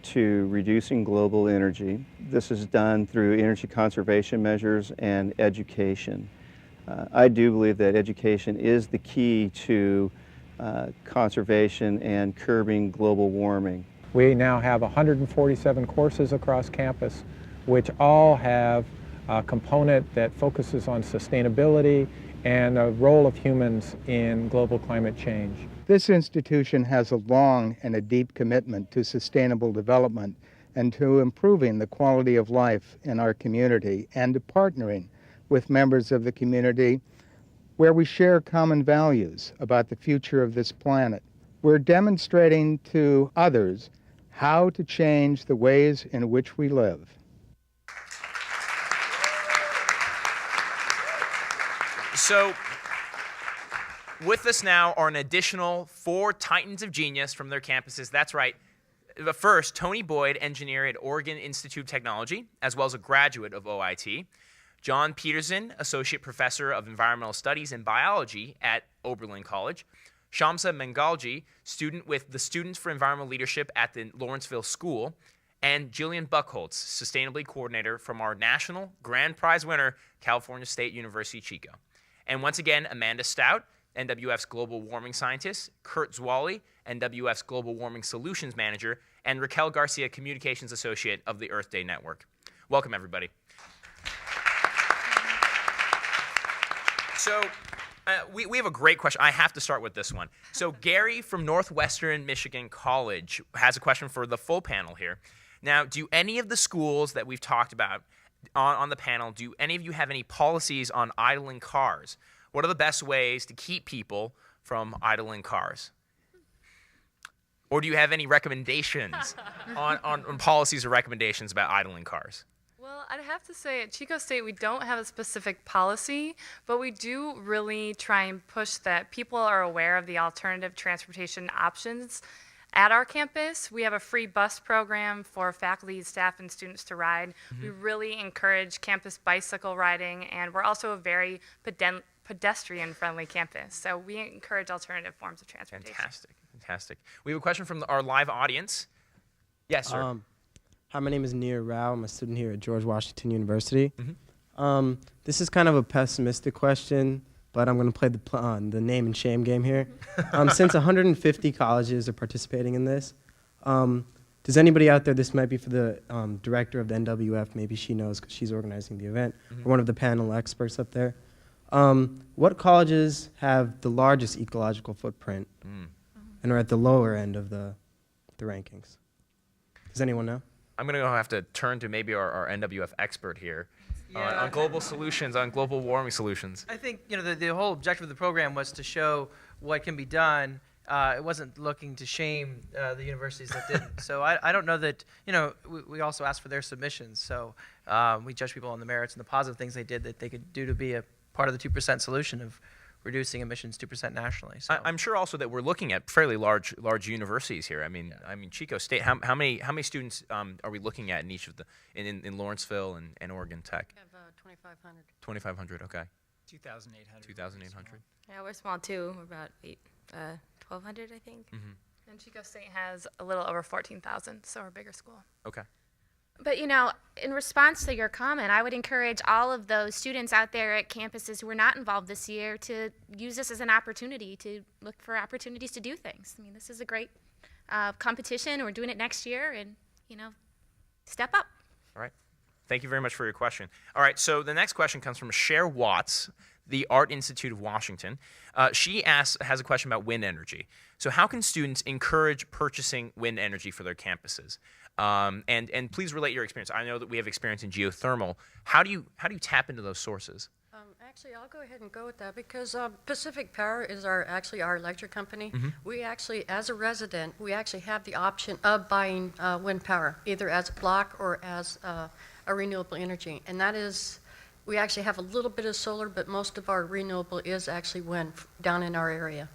to reducing global energy. This is done through energy conservation measures and education. I do believe that education is the key to conservation and curbing global warming. We now have 147 courses across campus, which all have a component that focuses on sustainability and the role of humans in global climate change. This institution has a long and a deep commitment to sustainable development and to improving the quality of life in our community and to partnering with members of the community where we share common values about the future of this planet. We're demonstrating to others how to change the ways in which we live. So, with us now are an additional 4 titans of genius from their campuses. That's right. But first, Tony Boyd, engineer at Oregon Institute of Technology, as well as a graduate of OIT. John Peterson, Associate Professor of Environmental Studies and Biology at Oberlin College. Shamsa Mengalji, student with the Students for Environmental Leadership at the Lawrenceville School. And Jillian Buchholz, Sustainability Coordinator from our national grand prize winner, California State University, Chico. And once again, Amanda Stout, NWF's Global Warming Scientist, Kurt Zwally, NWF's Global Warming Solutions Manager, and Raquel Garcia, Communications Associate of the Earth Day Network. Welcome, everybody. So we have a great question. I have to start with this one. So Gary from Northwestern Michigan College has a question for the full panel here. Now, do any of the schools that we've talked about on the panel, do any of you have any policies on idling cars? What are the best ways to keep people from idling cars? Or do you have any recommendations on policies or recommendations about idling cars? Well, I'd have to say at Chico State we don't have a specific policy, but we do really try and push that people are aware of the alternative transportation options at our campus. We have a free bus program for faculty, staff, and students to ride. Mm-hmm. We really encourage campus bicycle riding, and we're also a very pedestrian-friendly campus. So we encourage alternative forms of transportation. Fantastic, fantastic. We have a question from our live audience. Yes, sir. Hi, my name is Nir Rao. I'm a student here at George Washington University. Mm-hmm. This is kind of a pessimistic question, but I'm going to play the name and shame game here. Since 150 colleges are participating in this, does anybody out there, this might be for the director of the NWF, maybe she knows because she's organizing the event, or one of the panel experts up there. What colleges have the largest ecological footprint and are at the lower end of the rankings? Does anyone know? I'm going to have to turn to maybe our NWF expert here on global solutions, on global warming solutions. I think the whole objective of the program was to show what can be done. It wasn't looking to shame the universities that didn't. So I don't know that, we also asked for their submissions. So we judge people on the merits and the positive things they did that they could do to be a part of the 2% solution of reducing emissions 2% nationally. So. I'm sure also that we're looking at fairly large universities here. I mean, Chico State. How many students are we looking at in each of the in Lawrenceville and Oregon Tech? We have 2,500. 2,500. Okay. 2,800. 2,800. Yeah, we're small too. We're about 1,200, I think. Mm-hmm. And Chico State has a little over 14,000, so we're a bigger school. Okay. But, you know, in response to your comment, I would encourage all of those students out there at campuses who are not involved this year to use this as an opportunity to look for opportunities to do things. I mean, this is a great competition. We're doing it next year, and, you know, step up. All right. Thank you very much for your question. All right, so the next question comes from Cher Watts, the Art Institute of Washington. She has a question about wind energy. So how can students encourage purchasing wind energy for their campuses? And please relate your experience. I know that we have experience in geothermal. How do you tap into those sources? Actually, I'll go ahead and go with that because Pacific Power is our electric company. Mm-hmm. We actually, as a resident, we actually have the option of buying wind power, either as a block or as a renewable energy. And that is, we actually have a little bit of solar, but most of our renewable is actually wind down in our area.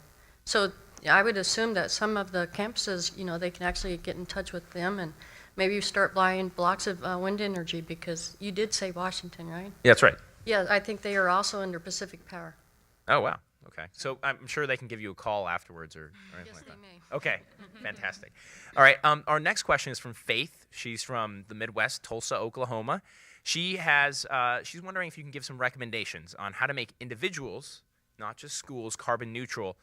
So I would assume that some of the campuses, you know, they can actually get in touch with them and maybe start buying blocks of wind energy, because you did say Washington, right? Yeah, that's right. Yeah, I think they are also under Pacific Power. Oh, wow. Okay. So I'm sure they can give you a call afterwards or anything Yes, like that. they may. Okay. Fantastic. All right. Our next question is from Faith. She's from the Midwest, Tulsa, Oklahoma. She's wondering if you can give some recommendations on how to make individuals, not just schools, carbon neutral.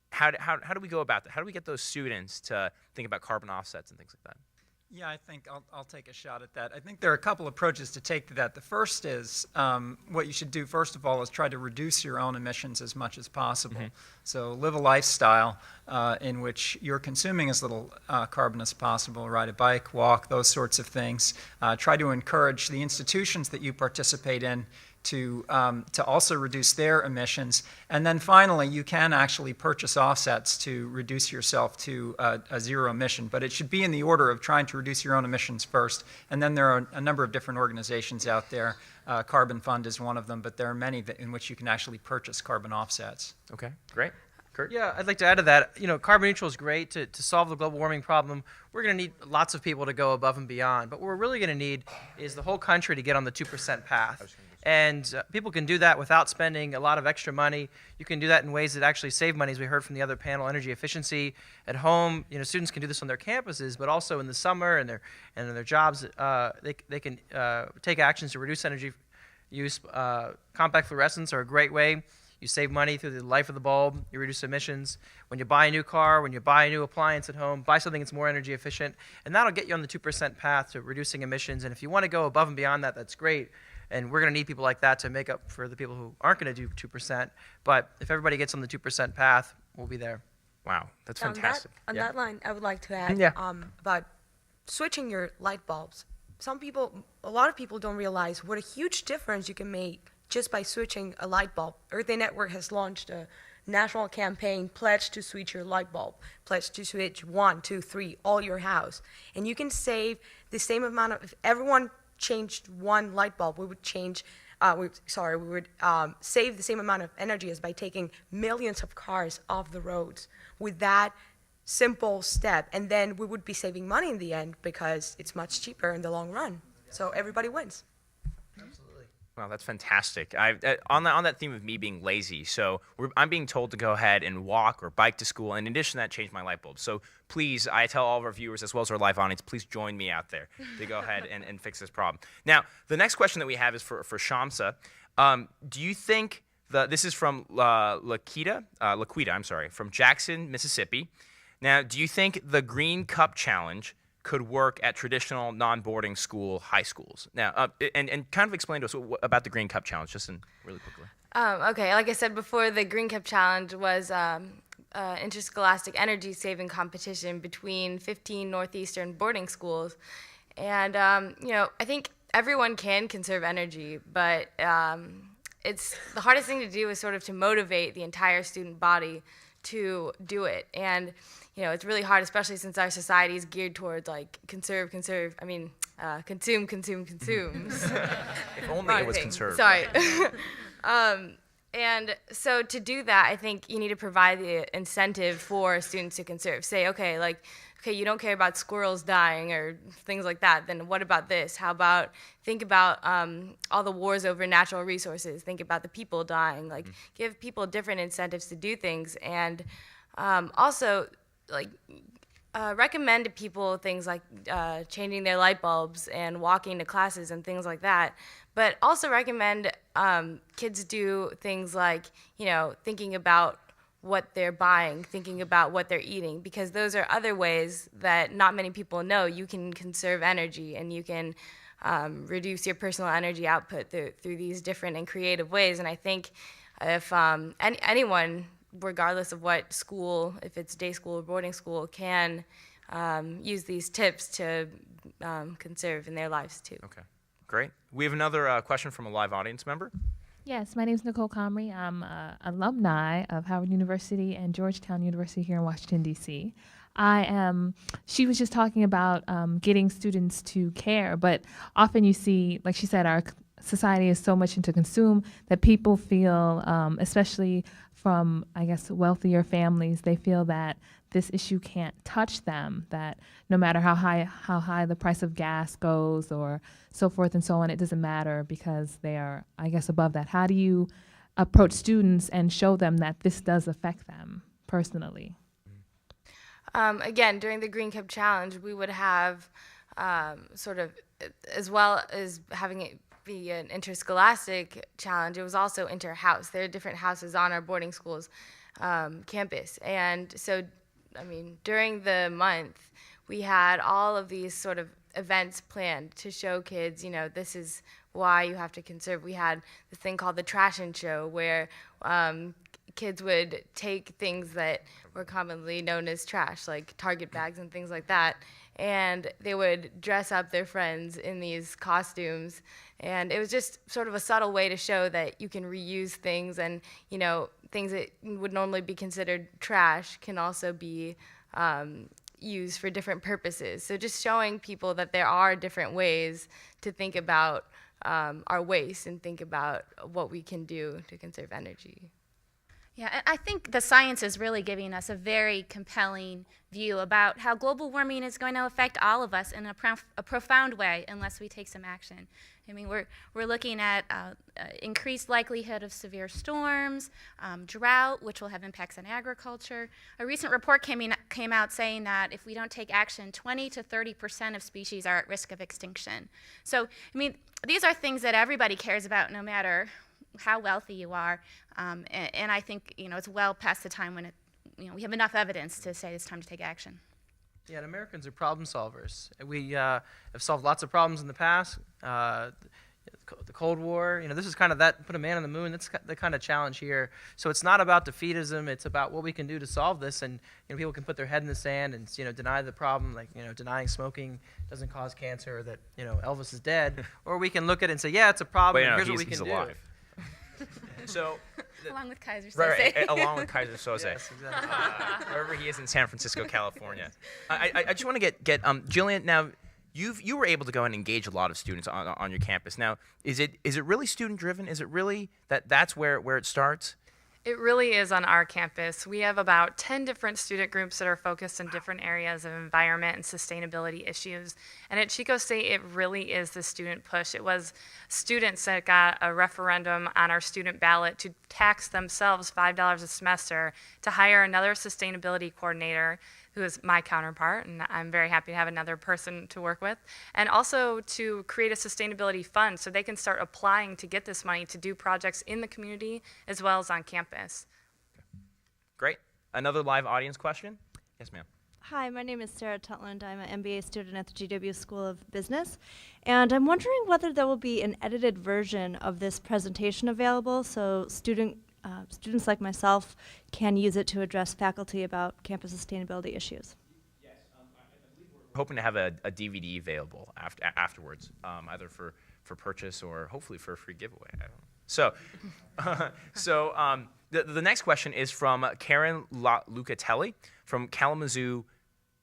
How do we go about that? How do we get those students to think about carbon offsets and things like that? Yeah, I think I'll take a shot at that. I think there are a couple approaches to take to that. The first is what you should do, first of all, is try to reduce your own emissions as much as possible. Mm-hmm. So live a lifestyle in which you're consuming as little carbon as possible. Ride a bike, walk, those sorts of things. Try to encourage the institutions that you participate in to also reduce their emissions. And then finally, you can actually purchase offsets to reduce yourself to a zero emission. But it should be in the order of trying to reduce your own emissions first. And then there are a number of different organizations out there. Carbon Fund is one of them, but there are many in which you can actually purchase carbon offsets. Okay, great. Kurt? Yeah, I'd like to add to that. You know, carbon neutral is great to solve the global warming problem. We're going to need lots of people to go above and beyond. But what we're really going to need is the whole country to get on the 2% path. And people can do that without spending a lot of extra money. You can do that in ways that actually save money, as we heard from the other panel. Energy efficiency at home. You know, students can do this on their campuses, but also in the summer and in their jobs. They can take actions to reduce energy use. Compact fluorescents are a great way. You save money through the life of the bulb. You reduce emissions. When you buy a new car, when you buy a new appliance at home, buy something that's more energy efficient, and that'll get you on the 2% path to reducing emissions. And if you want to go above and beyond that, that's great. And we're going to need people like that to make up for the people who aren't going to do 2%. But if everybody gets on the 2% path, we'll be there. Wow, that's fantastic. On that line, I would like to add about switching your light bulbs. A lot of people don't realize what a huge difference you can make just by switching a light bulb. Earth Day Network has launched a national campaign, Pledge to Switch Your Light Bulb. Pledge to switch 1, 2, 3, all your house. And you can save the same amount of, if everyone changed one light bulb, we would save the same amount of energy as by taking millions of cars off the roads with that simple step. And then we would be saving money in the end because it's much cheaper in the long run. So everybody wins. Wow, that's fantastic. On that theme of me being lazy, so I'm being told to go ahead and walk or bike to school. And in addition to that, change my light bulb. So please, I tell all of our viewers as well as our live audience, please join me out there to go ahead and fix this problem. Now, the next question that we have is for Shamsa. Do you think this is from Laquita, from Jackson, Mississippi. Now, do you think the Green Cup Challenge could work at traditional non-boarding school high schools? Now, and kind of explain to us about the Green Cup Challenge, just really quickly. Okay, like I said before, the Green Cup Challenge was interscholastic energy saving competition between 15 northeastern boarding schools. And, I think everyone can conserve energy, but it's the hardest thing to do is sort of to motivate the entire student body to do it. And it's really hard, especially since our society is geared towards consume. If only it was conserved. Sorry. And so to do that, I think you need to provide the incentive for students to conserve. Say, okay, you don't care about squirrels dying or things like that, then what about this? How about, think about all the wars over natural resources. Think about the people dying. Give people different incentives to do things. And also, recommend to people things like changing their light bulbs and walking to classes and things like that. But also recommend kids do things like, thinking about what they're buying, thinking about what they're eating, because those are other ways that not many people know you can conserve energy, and you can reduce your personal energy output through these different and creative ways. And I think if anyone, regardless of what school, if it's day school or boarding school, can use these tips to conserve in their lives too. Okay, great. We have another question from a live audience member. Yes, my name is Nicole Comrie. I'm an alumni of Howard University and Georgetown University here in Washington, D.C. She was just talking about getting students to care, but often you see, like she said, our society is so much into consume that people feel, especially from, I guess, wealthier families, they feel that this issue can't touch them, that no matter how high the price of gas goes or so forth and so on, it doesn't matter because they are, I guess, above that. How do you approach students and show them that this does affect them personally? Again, during the Green Cup Challenge, we would have sort of, as well as having it be an interscholastic challenge, it was also inter-house. There are different houses on our boarding school's campus. And so, during the month, we had all of these sort of events planned to show kids, this is why you have to conserve. We had this thing called the Trash and Show, where kids would take things that were commonly known as trash, like Target bags and things like that, and they would dress up their friends in these costumes. And it was just sort of a subtle way to show that you can reuse things, and things that would normally be considered trash can also be used for different purposes. So just showing people that there are different ways to think about our waste and think about what we can do to conserve energy. Yeah, I think the science is really giving us a very compelling view about how global warming is going to affect all of us in a profound way unless we take some action. We're looking at increased likelihood of severe storms, drought, which will have impacts on agriculture. A recent report came out saying that if we don't take action, 20 to 30% of species are at risk of extinction. So, these are things that everybody cares about, no matter how wealthy you are, and I think it's well past the time when we have enough evidence to say it's time to take action. Yeah, and Americans are problem solvers. We have solved lots of problems in the past. The Cold War, this is kind of that, put a man on the moon. That's the kind of challenge here. So it's not about defeatism. It's about what we can do to solve this. And people can put their head in the sand and deny the problem, like denying smoking doesn't cause cancer, or that Elvis is dead. Or we can look at it and say, yeah, it's a problem. Wait, here's what we can do. Alive. So, along with Kaiser Sose. Right, along with Kaiser Sose. Yes, exactly. Wherever he is in San Francisco, California. I just want to get Jillian. Now, you were able to go and engage a lot of students on your campus. Now, is it really student driven? Is it really that's where it starts? It really is on our campus. We have about 10 different student groups that are focused in different areas of environment and sustainability issues. And at Chico State, it really is the student push. It was students that got a referendum on our student ballot to tax themselves $5 a semester to hire another sustainability coordinator, who is my counterpart, and I'm very happy to have another person to work with, and also to create a sustainability fund so they can start applying to get this money to do projects in the community as well as on campus. Great. Another live audience question? Yes, ma'am. Hi, my name is Sarah Tutland. I'm an MBA student at the GW School of Business, and I'm wondering whether there will be an edited version of this presentation available so students like myself can use it to address faculty about campus sustainability issues. Yes, we're hoping to have a DVD available afterwards, either for purchase or hopefully for a free giveaway. I don't know. So, the next question is from Karen Lucatelli from Kalamazoo,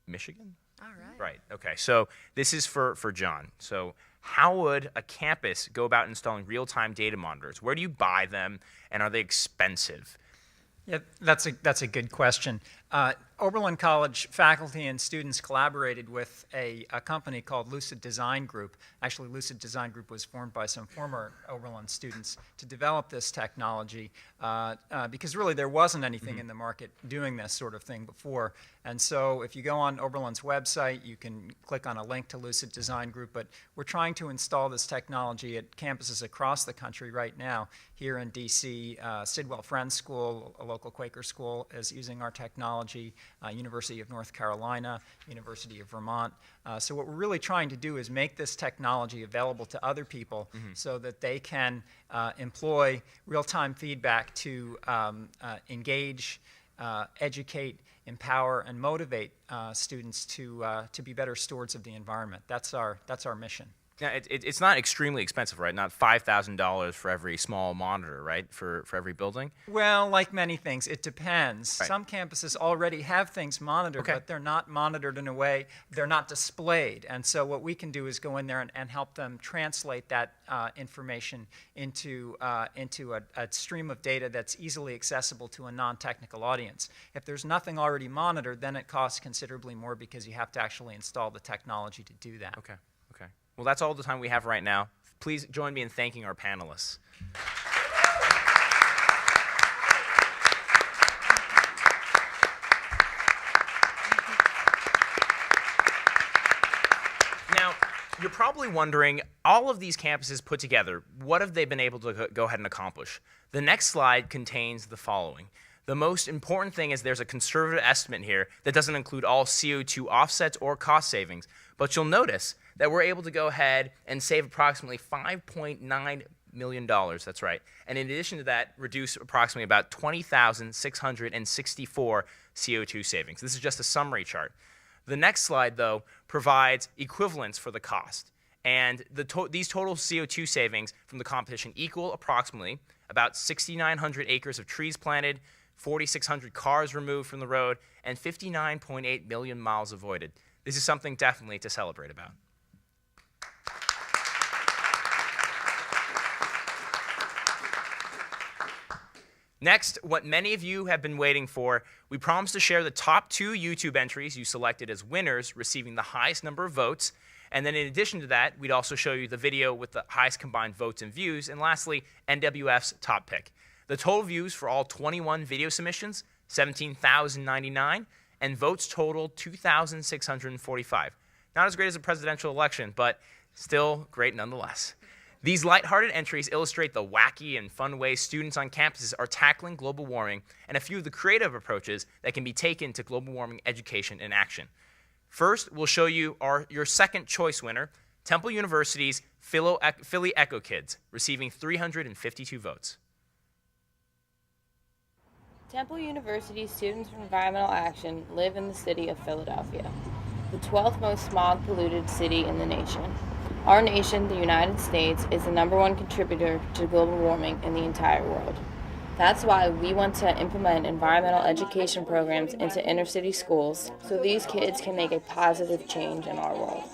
Michigan. All right. Right. Okay. So this is for John. So how would a campus go about installing real-time data monitors? Where do you buy them, and are they expensive? Yeah, that's a good question. Oberlin College faculty and students collaborated with a company called Lucid Design Group. Actually, Lucid Design Group was formed by some former Oberlin students to develop this technology because really there wasn't anything in the market doing this sort of thing before. And so if you go on Oberlin's website, you can click on a link to Lucid Design Group, but we're trying to install this technology at campuses across the country right now. Here in DC, Sidwell Friends School, a local Quaker school, is using our technology. University of North Carolina, University of Vermont. So what we're really trying to do is make this technology available to other people so that they can employ real-time feedback to engage, educate, empower, and motivate students to be better stewards of the environment. That's our mission. Now, it's not extremely expensive, right? Not $5,000 for every small monitor, right? For every building? Well, like many things, it depends. Right. Some campuses already have things monitored, but they're not monitored in a way, they're not displayed. And so what we can do is go in there and help them translate that information into a stream of data that's easily accessible to a non-technical audience. If there's nothing already monitored, then it costs considerably more because you have to actually install the technology to do that. Okay. Well, that's all the time we have right now. Please join me in thanking our panelists. Now, you're probably wondering, all of these campuses put together, what have they been able to go ahead and accomplish? The next slide contains the following. The most important thing is there's a conservative estimate here that doesn't include all CO2 offsets or cost savings, but you'll notice that we're able to go ahead and save approximately $5.9 million, that's right. And in addition to that, reduce approximately about 20,664 CO2 savings. This is just a summary chart. The next slide, though, provides equivalents for the cost. And these total CO2 savings from the competition equal approximately about 6,900 acres of trees planted, 4,600 cars removed from the road, and 59.8 million miles avoided. This is something definitely to celebrate about. Next, what many of you have been waiting for, we promised to share the top 2 YouTube entries you selected as winners, receiving the highest number of votes. And then in addition to that, we'd also show you the video with the highest combined votes and views. And lastly, NWF's top pick. The total views for all 21 video submissions, 17,099, and votes totaled 2,645. Not as great as a presidential election, but still great nonetheless. These lighthearted entries illustrate the wacky and fun ways students on campuses are tackling global warming and a few of the creative approaches that can be taken to global warming education in action. First, we'll show you your second choice winner, Temple University's Philly Echo Kids, receiving 352 votes. Temple University students for environmental action live in the city of Philadelphia, the 12th most smog-polluted city in the nation. Our nation, the United States, is the #1 contributor to global warming in the entire world. That's why we want to implement environmental education programs into inner city schools so these kids can make a positive change in our world.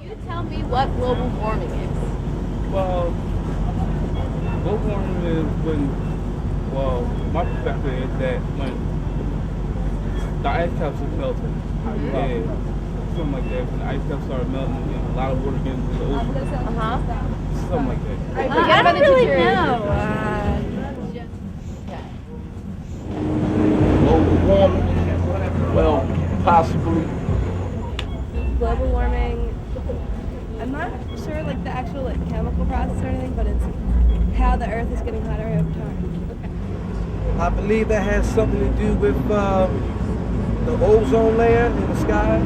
You tell me what global warming is. Well, global warming is when, my perspective is that when the ice caps are melting, something like that. When the ice caps start melting, a lot of water gets into the ocean. Something like that. I don't really know. Global warming? Well, possibly. Global warming, I'm not sure like the actual chemical process or anything, but it's how the earth is getting hotter over time. I believe that has something to do with the ozone layer in the sky.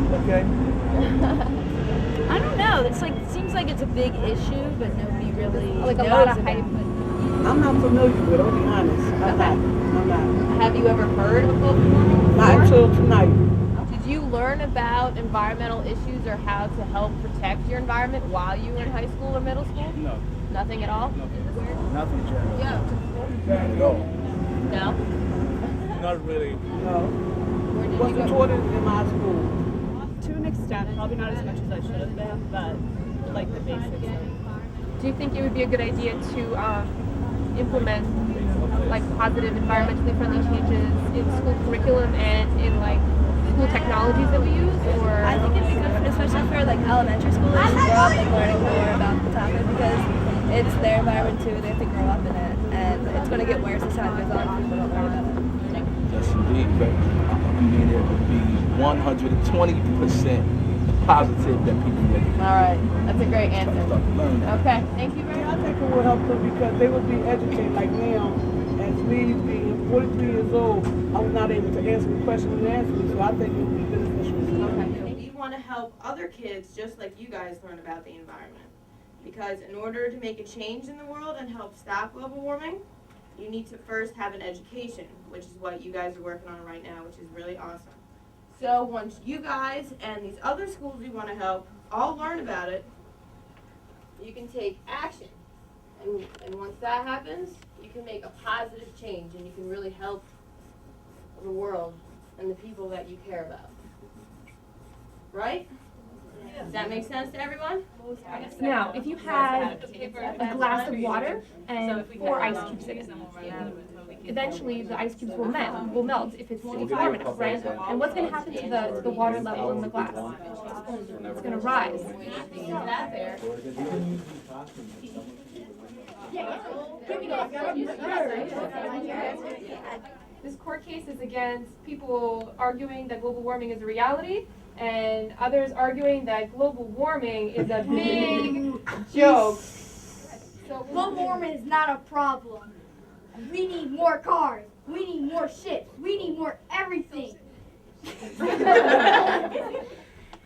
Okay. I don't know. It seems like it's a big issue, but nobody really like knows a lot of about hype. It. I'm not familiar with it, I'll be honest. I'm not. Have you ever heard of global warming before? Not until tonight. Did you learn about environmental issues or how to help protect your environment while you were in high school or middle school? No. Nothing at all? Nothing general. Yeah. At all. No? Not really. No. Where did Wasn't taught in my school. To an extent, probably not as much as I should have been, but like the basics. Do you think it would be a good idea to implement like positive environmentally friendly changes in school curriculum and in like school technologies that we use? Or I think it'd be good, especially for like elementary schoolers to grow up like learning more about the topic because it's their environment too. They have to grow up in it, and it's going to get worse as time goes on if people don't learn about it. Yes, indeed. But I mean, it would be 120% positive that people make it. all right, that's a great answer. Okay, thank you very I much. think it will help them because they would be educated like now. As me being 43 years old, I was not able to answer the question and answer it, so I think it would be beneficial. Okay. We want to help other kids just like you guys learn about the environment. Because in order to make a change in the world and help stop global warming, you need to first have an education, which is what you guys are working on right now, which is really awesome. So once you guys and these other schools we want to help all learn about it, you can take action. And once that happens, you can make a positive change and you can really help the world and the people that you care about. Right? Does that make sense to everyone? Now, if you had a glass of water and 4 ice cubes in it, eventually the ice cubes will melt if it's warm enough, right? And what's going to happen to the water level in the glass? It's going to rise. This court case is against people arguing that global warming is a reality, and others arguing that global warming is a big joke. So global warming is not a problem. We need more cars. We need more ships. We need more everything.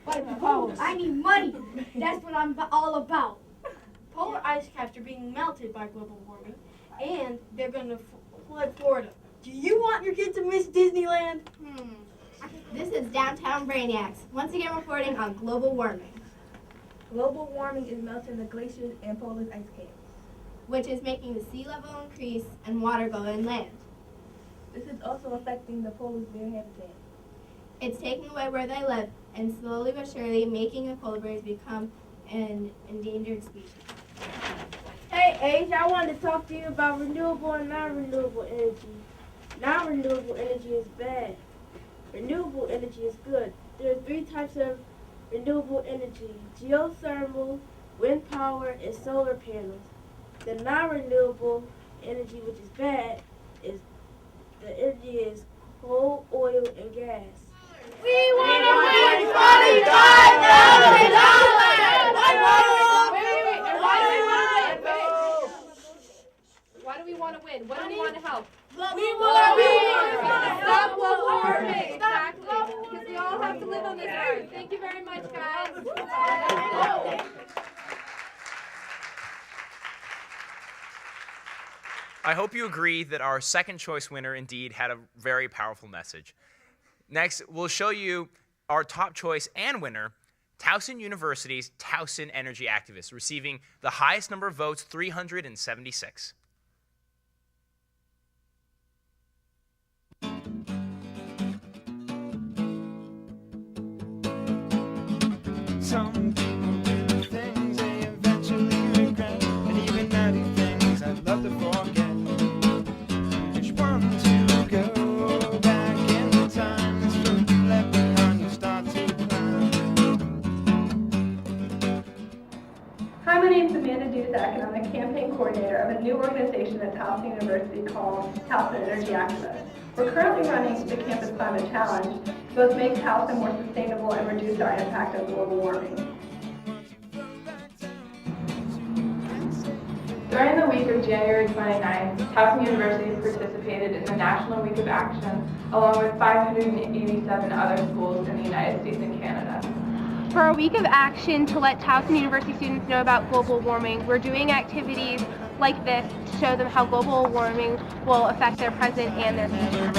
I need money. That's what I'm all about. Polar ice caps are being melted by global warming, and they're going to flood Florida. Do you want your kids to miss Disneyland? This is Downtown Brainiacs, once again reporting on global warming. Global warming is melting the glaciers and polar ice caps, which is making the sea level increase and water go inland. This is also affecting the polar bear habitat. It's taking away where they live and slowly but surely making the polar bears become an endangered species. Hey, Age, I wanted to talk to you about renewable and non-renewable energy. Non-renewable energy is bad. Renewable energy is good. There are 3 types of renewable energy: geothermal, wind power, and solar panels. The non-renewable energy, which is bad, is the energy is coal, oil, and gas. We want to win $25,000! Why do we want to win? What do we want to help? We want to stop global warming. Exactly. Because we all have to live on this earth. Thank you very much, guys. I hope you agree that our second choice winner indeed had a very powerful message. Next, we'll show you our top choice and winner, Towson University's Towson Energy Activist, receiving the highest number of votes, 376. Some people do things they eventually regret, and even I do things I'd love to forget. Just want to go back in time. This road you left behind, you start to climb. Hi, my name is Amanda Duzak, and I'm the campaign coordinator of a new organization at Towson University called Towson Energy Activist. We're currently running the Campus Climate Challenge to both make Towson more sustainable and reduce our impact on global warming. During the week of January 29th, Towson University participated in the National Week of Action, along with 587 other schools in the United States and Canada. For our week of action to let Towson University students know about global warming, we're doing activities like this to show them how global warming will affect their present and their future.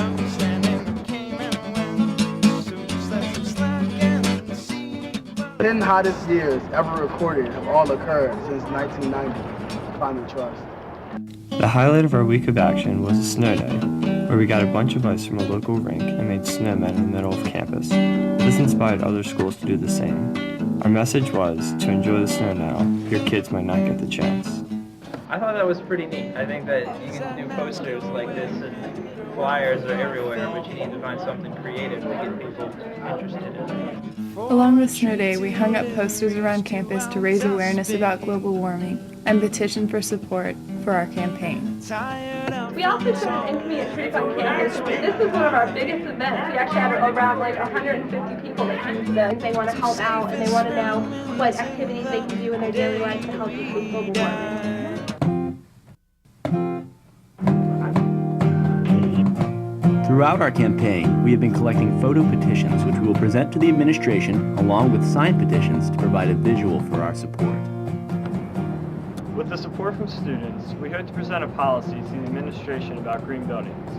The 10 hottest years ever recorded have all occurred since 1990, Climate Trust. The highlight of our week of action was a snow day, where we got a bunch of ice from a local rink and made snowmen in the middle of campus. This inspired other schools to do the same. Our message was to enjoy the snow now. Your kids might not get the chance. I thought that was pretty neat. I think that you can do posters like this and flyers are everywhere, but you need to find something creative to get people interested in it. Along with Snow Day, we hung up posters around campus to raise awareness about global warming and petition for support for our campaign. We also showed an inconvenient truth on campus. This was one of our biggest events. We actually had around 150 people that came to this. They want to help out and they want to know what activities they can do in their daily life to help with global warming. Throughout our campaign, we have been collecting photo petitions which we will present to the administration along with signed petitions to provide a visual for our support. With the support from students, we hope to present a policy to the administration about green buildings,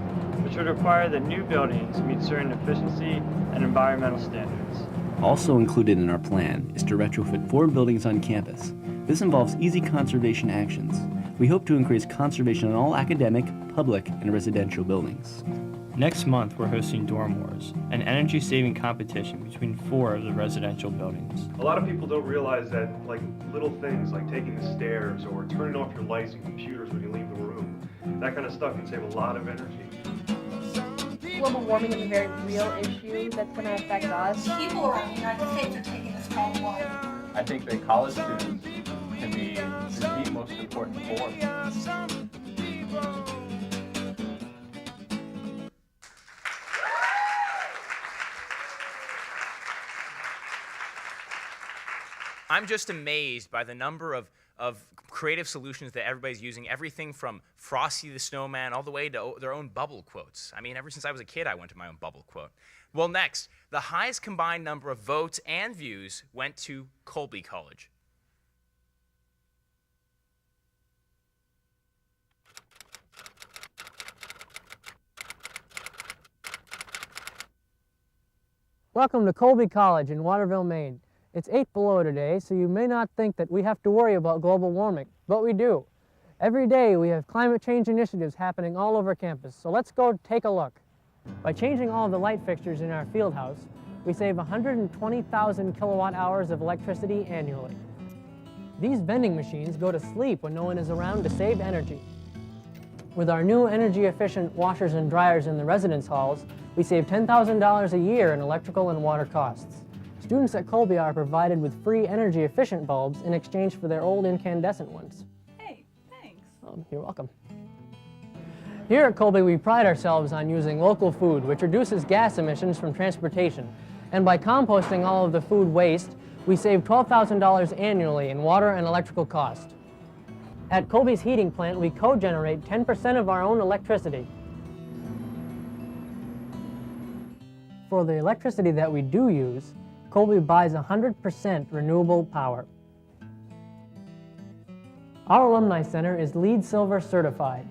which would require that new buildings meet certain efficiency and environmental standards. Also included in our plan is to retrofit 4 buildings on campus. This involves easy conservation actions. We hope to increase conservation in all academic, public, and residential buildings. Next month, we're hosting Dorm Wars, an energy-saving competition between 4 of the residential buildings. A lot of people don't realize that little things like taking the stairs or turning off your lights and computers when you leave the room, that kind of stuff can save a lot of energy. Global warming is a very real issue that's going to affect us. People around the United States are taking this problem on. I think that college students can be the most important force. I'm just amazed by the number of creative solutions that everybody's using, everything from Frosty the Snowman all the way to their own bubble quotes. I mean, ever since I was a kid, I went to my own bubble quote. Well, next, the highest combined number of votes and views went to Colby College. Welcome to Colby College in Waterville, Maine. It's 8 below today, so you may not think that we have to worry about global warming, but we do. Every day we have climate change initiatives happening all over campus, so let's go take a look. By changing all of the light fixtures in our field house, we save 120,000 kilowatt hours of electricity annually. These vending machines go to sleep when no one is around to save energy. With our new energy-efficient washers and dryers in the residence halls, we save $10,000 a year in electrical and water costs. Students at Colby are provided with free energy-efficient bulbs in exchange for their old incandescent ones. Hey, thanks. You're welcome. Here at Colby, we pride ourselves on using local food, which reduces gas emissions from transportation. And by composting all of the food waste, we save $12,000 annually in water and electrical cost. At Colby's heating plant, we co-generate 10% of our own electricity. For the electricity that we do use, Colby buys 100% renewable power. Our Alumni Center is LEED Silver certified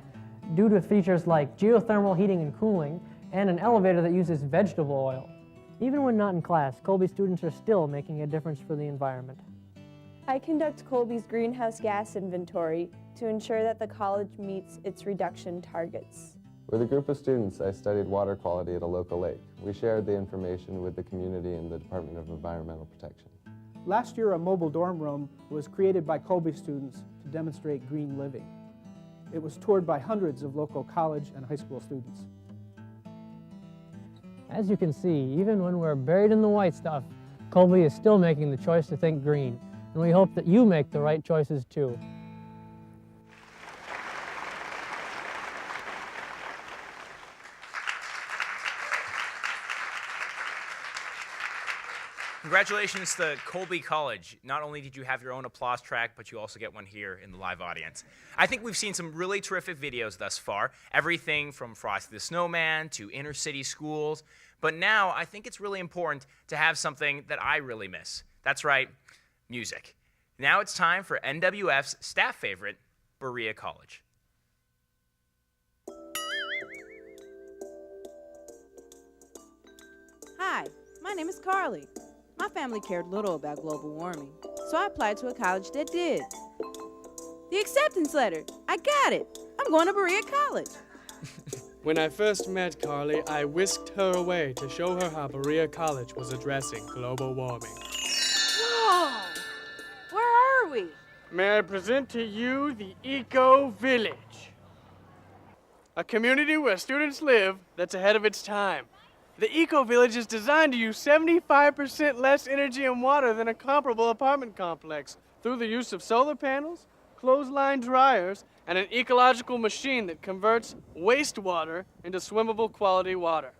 due to features like geothermal heating and cooling and an elevator that uses vegetable oil. Even when not in class, Colby students are still making a difference for the environment. I conduct Colby's greenhouse gas inventory to ensure that the college meets its reduction targets. With a group of students, I studied water quality at a local lake. We shared the information with the community and the Department of Environmental Protection. Last year, a mobile dorm room was created by Colby students to demonstrate green living. It was toured by hundreds of local college and high school students. As you can see, even when we're buried in the white stuff, Colby is still making the choice to think green, and we hope that you make the right choices too. Congratulations to Colby College. Not only did you have your own applause track, but you also get one here in the live audience. I think we've seen some really terrific videos thus far, everything from Frosty the Snowman to inner city schools. But now I think it's really important to have something that I really miss. That's right, music. Now it's time for NWF's staff favorite, Berea College. Hi, my name is Carly. My family cared little about global warming, so I applied to a college that did. The acceptance letter, I got it. I'm going to Berea College. When I first met Carly, I whisked her away to show her how Berea College was addressing global warming. Whoa! Where are we? May I present to you the Eco Village, a community where students live that's ahead of its time. The Eco Village is designed to use 75% less energy and water than a comparable apartment complex through the use of solar panels, clothesline dryers, and an ecological machine that converts wastewater into swimmable quality water.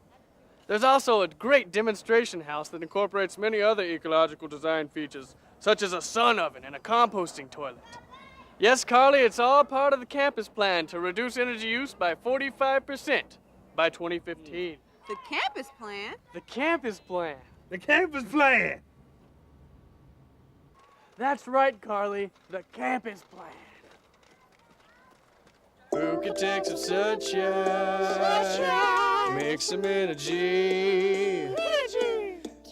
There's also a great demonstration house that incorporates many other ecological design features, such as a sun oven and a composting toilet. Yes, Carly, it's all part of the campus plan to reduce energy use by 45% by 2015. The campus plan? The campus plan. The campus plan. That's right, Carly, the campus plan. Who can take some sunshine, make some energy,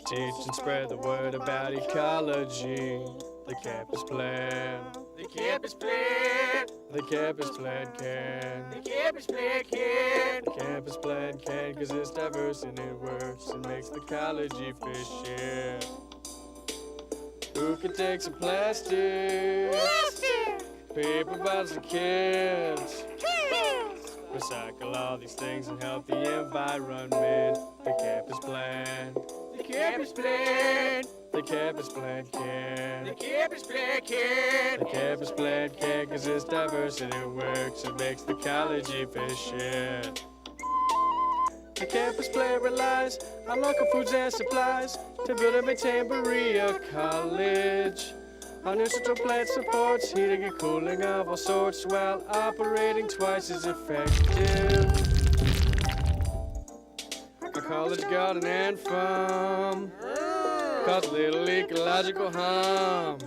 teach and spread the word about ecology. The campus plan. The campus plan. The campus plan can. The campus plan can. The campus plan can, 'cause it's diverse and it works and makes the college efficient. Who can take some plastic? Paper bottles and cans. Recycle all these things and help the environment. The campus plan. The campus plan. The campus plan can. The campus plan can. The campus plan can, 'cause it's diverse and it works and makes the college efficient. The campus plan relies on local foods and supplies to build and maintain Berea College. Our new central plant supports heating and cooling of all sorts while operating twice as effective. Our college garden and farm cause little ecological harm.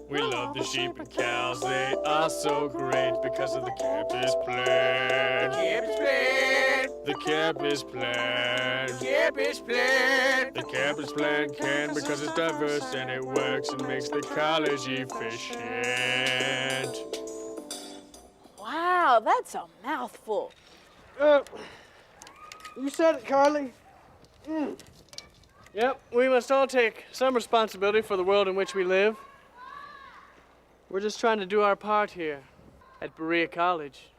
We love the sheep and cows, they are so great because of the campus plan. Campus plan. The campus plan. Campus plan. The campus plan can, because it's diverse and it works and makes the college efficient. Wow, that's a mouthful. You said it, Carly. Yep, we must all take some responsibility for the world in which we live. We're just trying to do our part here at Berea College.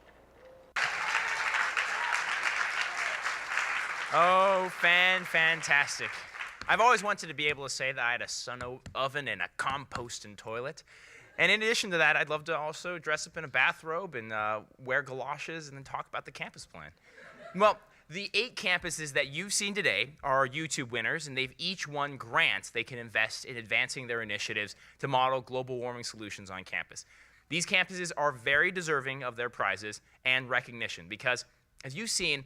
Oh, fantastic. I've always wanted to be able to say that I had a sun oven and a composting toilet. And in addition to that, I'd love to also dress up in a bathrobe and wear galoshes and then talk about the campus plan. Well, the 8 campuses that you've seen today are our YouTube winners, and they've each won grants they can invest in advancing their initiatives to model global warming solutions on campus. These campuses are very deserving of their prizes and recognition because, as you've seen,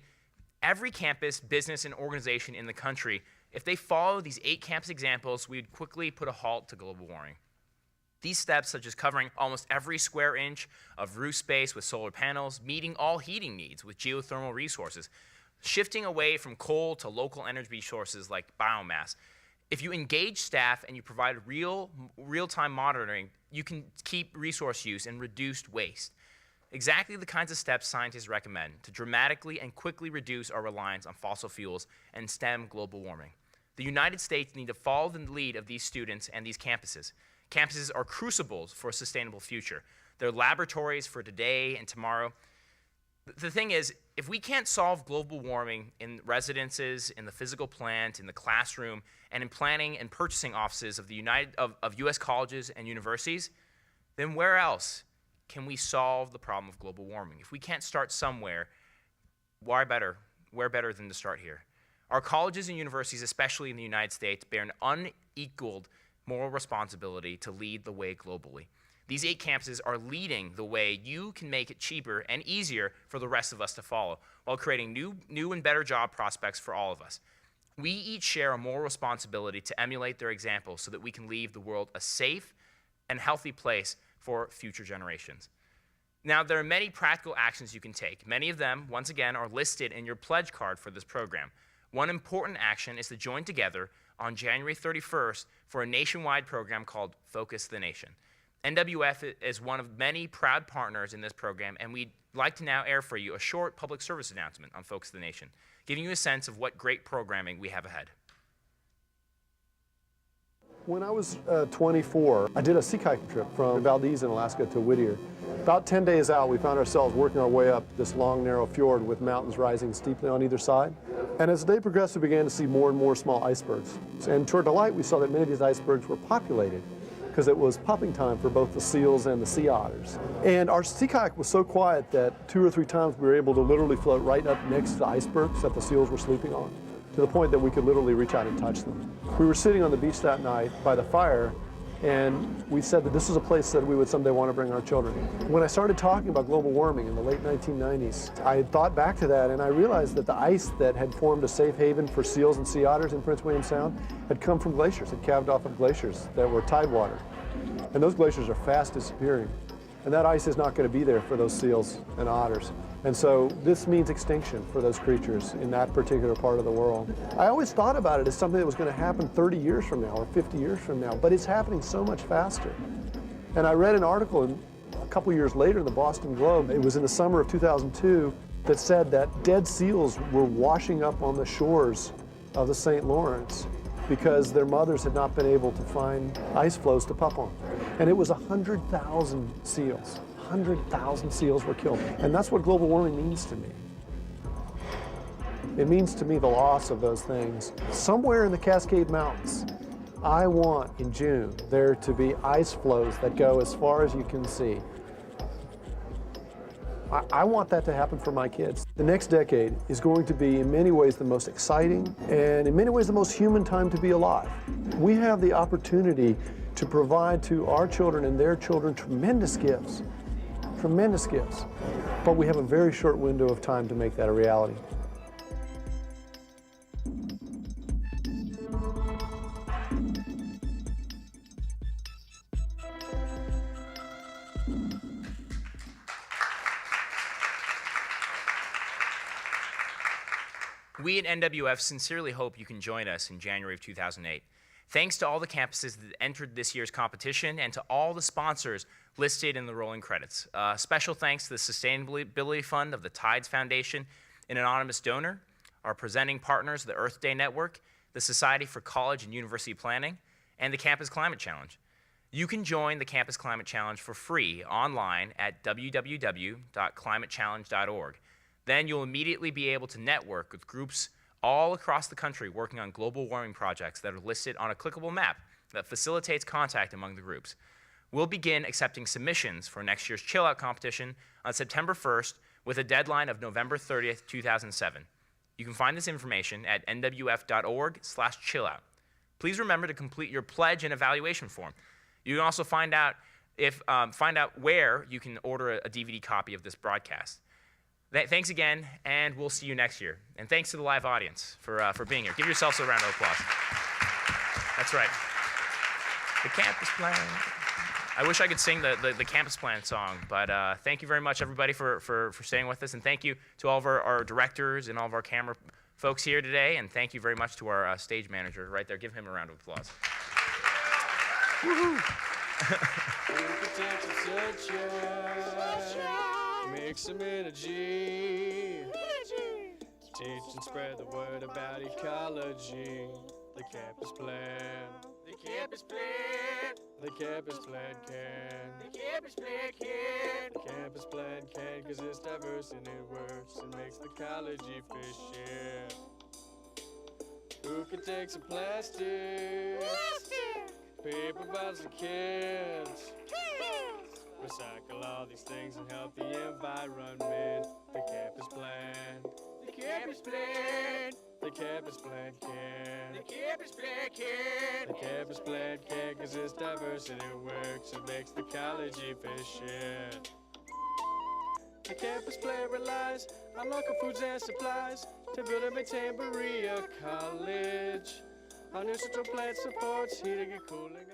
every campus, business, and organization in the country, if they follow these 8 campus examples, we would quickly put a halt to global warming. These steps, such as covering almost every square inch of roof space with solar panels, meeting all heating needs with geothermal resources, shifting away from coal to local energy sources like biomass. If you engage staff and you provide real-time monitoring, you can keep resource use and reduce waste. Exactly the kinds of steps scientists recommend to dramatically and quickly reduce our reliance on fossil fuels and stem global warming. The United States need to follow the lead of these students and these campuses. Campuses are crucibles for a sustainable future. They're laboratories for today and tomorrow. The thing is, if we can't solve global warming in residences, in the physical plant, in the classroom, and in planning and purchasing offices of U.S. colleges and universities, then where else can we solve the problem of global warming? If we can't start somewhere, where better than to start here? Our colleges and universities, especially in the United States, bear an unequaled moral responsibility to lead the way globally. These 8 campuses are leading the way you can make it cheaper and easier for the rest of us to follow, while creating new and better job prospects for all of us. We each share a moral responsibility to emulate their examples so that we can leave the world a safe and healthy place for future generations. Now, there are many practical actions you can take. Many of them, once again, are listed in your pledge card for this program. One important action is to join together on January 31st for a nationwide program called Focus the Nation. NWF is one of many proud partners in this program, and we'd like to now air for you a short public service announcement on Focus of the Nation, giving you a sense of what great programming we have ahead. When I was 24, I did a sea kayaking trip from Valdez in Alaska to Whittier. About 10 days out, we found ourselves working our way up this long, narrow fjord with mountains rising steeply on either side. And as the day progressed, we began to see more and more small icebergs. And toward the light, we saw that many of these icebergs were populated because it was popping time for both the seals and the sea otters. And our sea kayak was so quiet that 2 or 3 times we were able to literally float right up next to the icebergs that the seals were sleeping on, to the point that we could literally reach out and touch them. We were sitting on the beach that night by the fire, and we said that this is a place that we would someday want to bring our children. When I started talking about global warming in the late 1990s, I had thought back to that, and I realized that the ice that had formed a safe haven for seals and sea otters in Prince William Sound had come from glaciers, had calved off of glaciers that were tidewater. And those glaciers are fast disappearing. And that ice is not going to be there for those seals and otters. And so this means extinction for those creatures in that particular part of the world. I always thought about it as something that was going to happen 30 years from now or 50 years from now, but it's happening so much faster. And I read an article a couple years later in the Boston Globe, it was in the summer of 2002, that said that dead seals were washing up on the shores of the St. Lawrence because their mothers had not been able to find ice floes to pup on. And it was 100,000 seals. 100,000 seals were killed. And that's what global warming means to me. It means to me the loss of those things. Somewhere in the Cascade Mountains, I want in June there to be ice floes that go as far as you can see. I want that to happen for my kids. The next decade is going to be in many ways the most exciting and in many ways the most human time to be alive. We have the opportunity to provide to our children and their children tremendous gifts. Tremendous gifts. But we have a very short window of time to make that a reality. We at NWF sincerely hope you can join us in January of 2008. Thanks to all the campuses that entered this year's competition and to all the sponsors listed in the rolling credits. Special thanks to the Sustainability Fund of the Tides Foundation, an anonymous donor, our presenting partners, the Earth Day Network, the Society for College and University Planning, and the Campus Climate Challenge. You can join the Campus Climate Challenge for free online at www.climatechallenge.org. Then you'll immediately be able to network with groups all across the country working on global warming projects that are listed on a clickable map that facilitates contact among the groups. We'll begin accepting submissions for next year's Chill Out competition on September 1st with a deadline of November 30th, 2007. You can find this information at nwf.org/chillout. Please remember to complete your pledge and evaluation form. You can also find out where you can order a DVD copy of this broadcast. Thanks again, and we'll see you next year. And thanks to the live audience for being here. Give yourselves a round of applause. That's right. The Campus Plan. I wish I could sing the Campus Plan song, but thank you very much, everybody, for staying with us. And thank you to all of our directors and all of our camera folks here today. And thank you very much to our stage manager right there. Give him a round of applause. Woohoo! Make some energy. Teach and spread the word about ecology. The Campus Plan. The Campus Plan. The Campus Plan can. The Campus Plan can. The Campus Plan can, 'cause it's diverse and it works and makes the college efficient. Who can take some plastic? Paper bottles and cans. Recycle all these things and help the environment. The Campus Plan. The Campus Plan. The Campus Plan can. The Campus Plan can. The Campus Plan can, 'cause it's diverse and it works and makes the college efficient. The Campus Plan relies on local foods and supplies to build and maintain Berea College. Our new central plant supports heating and cooling.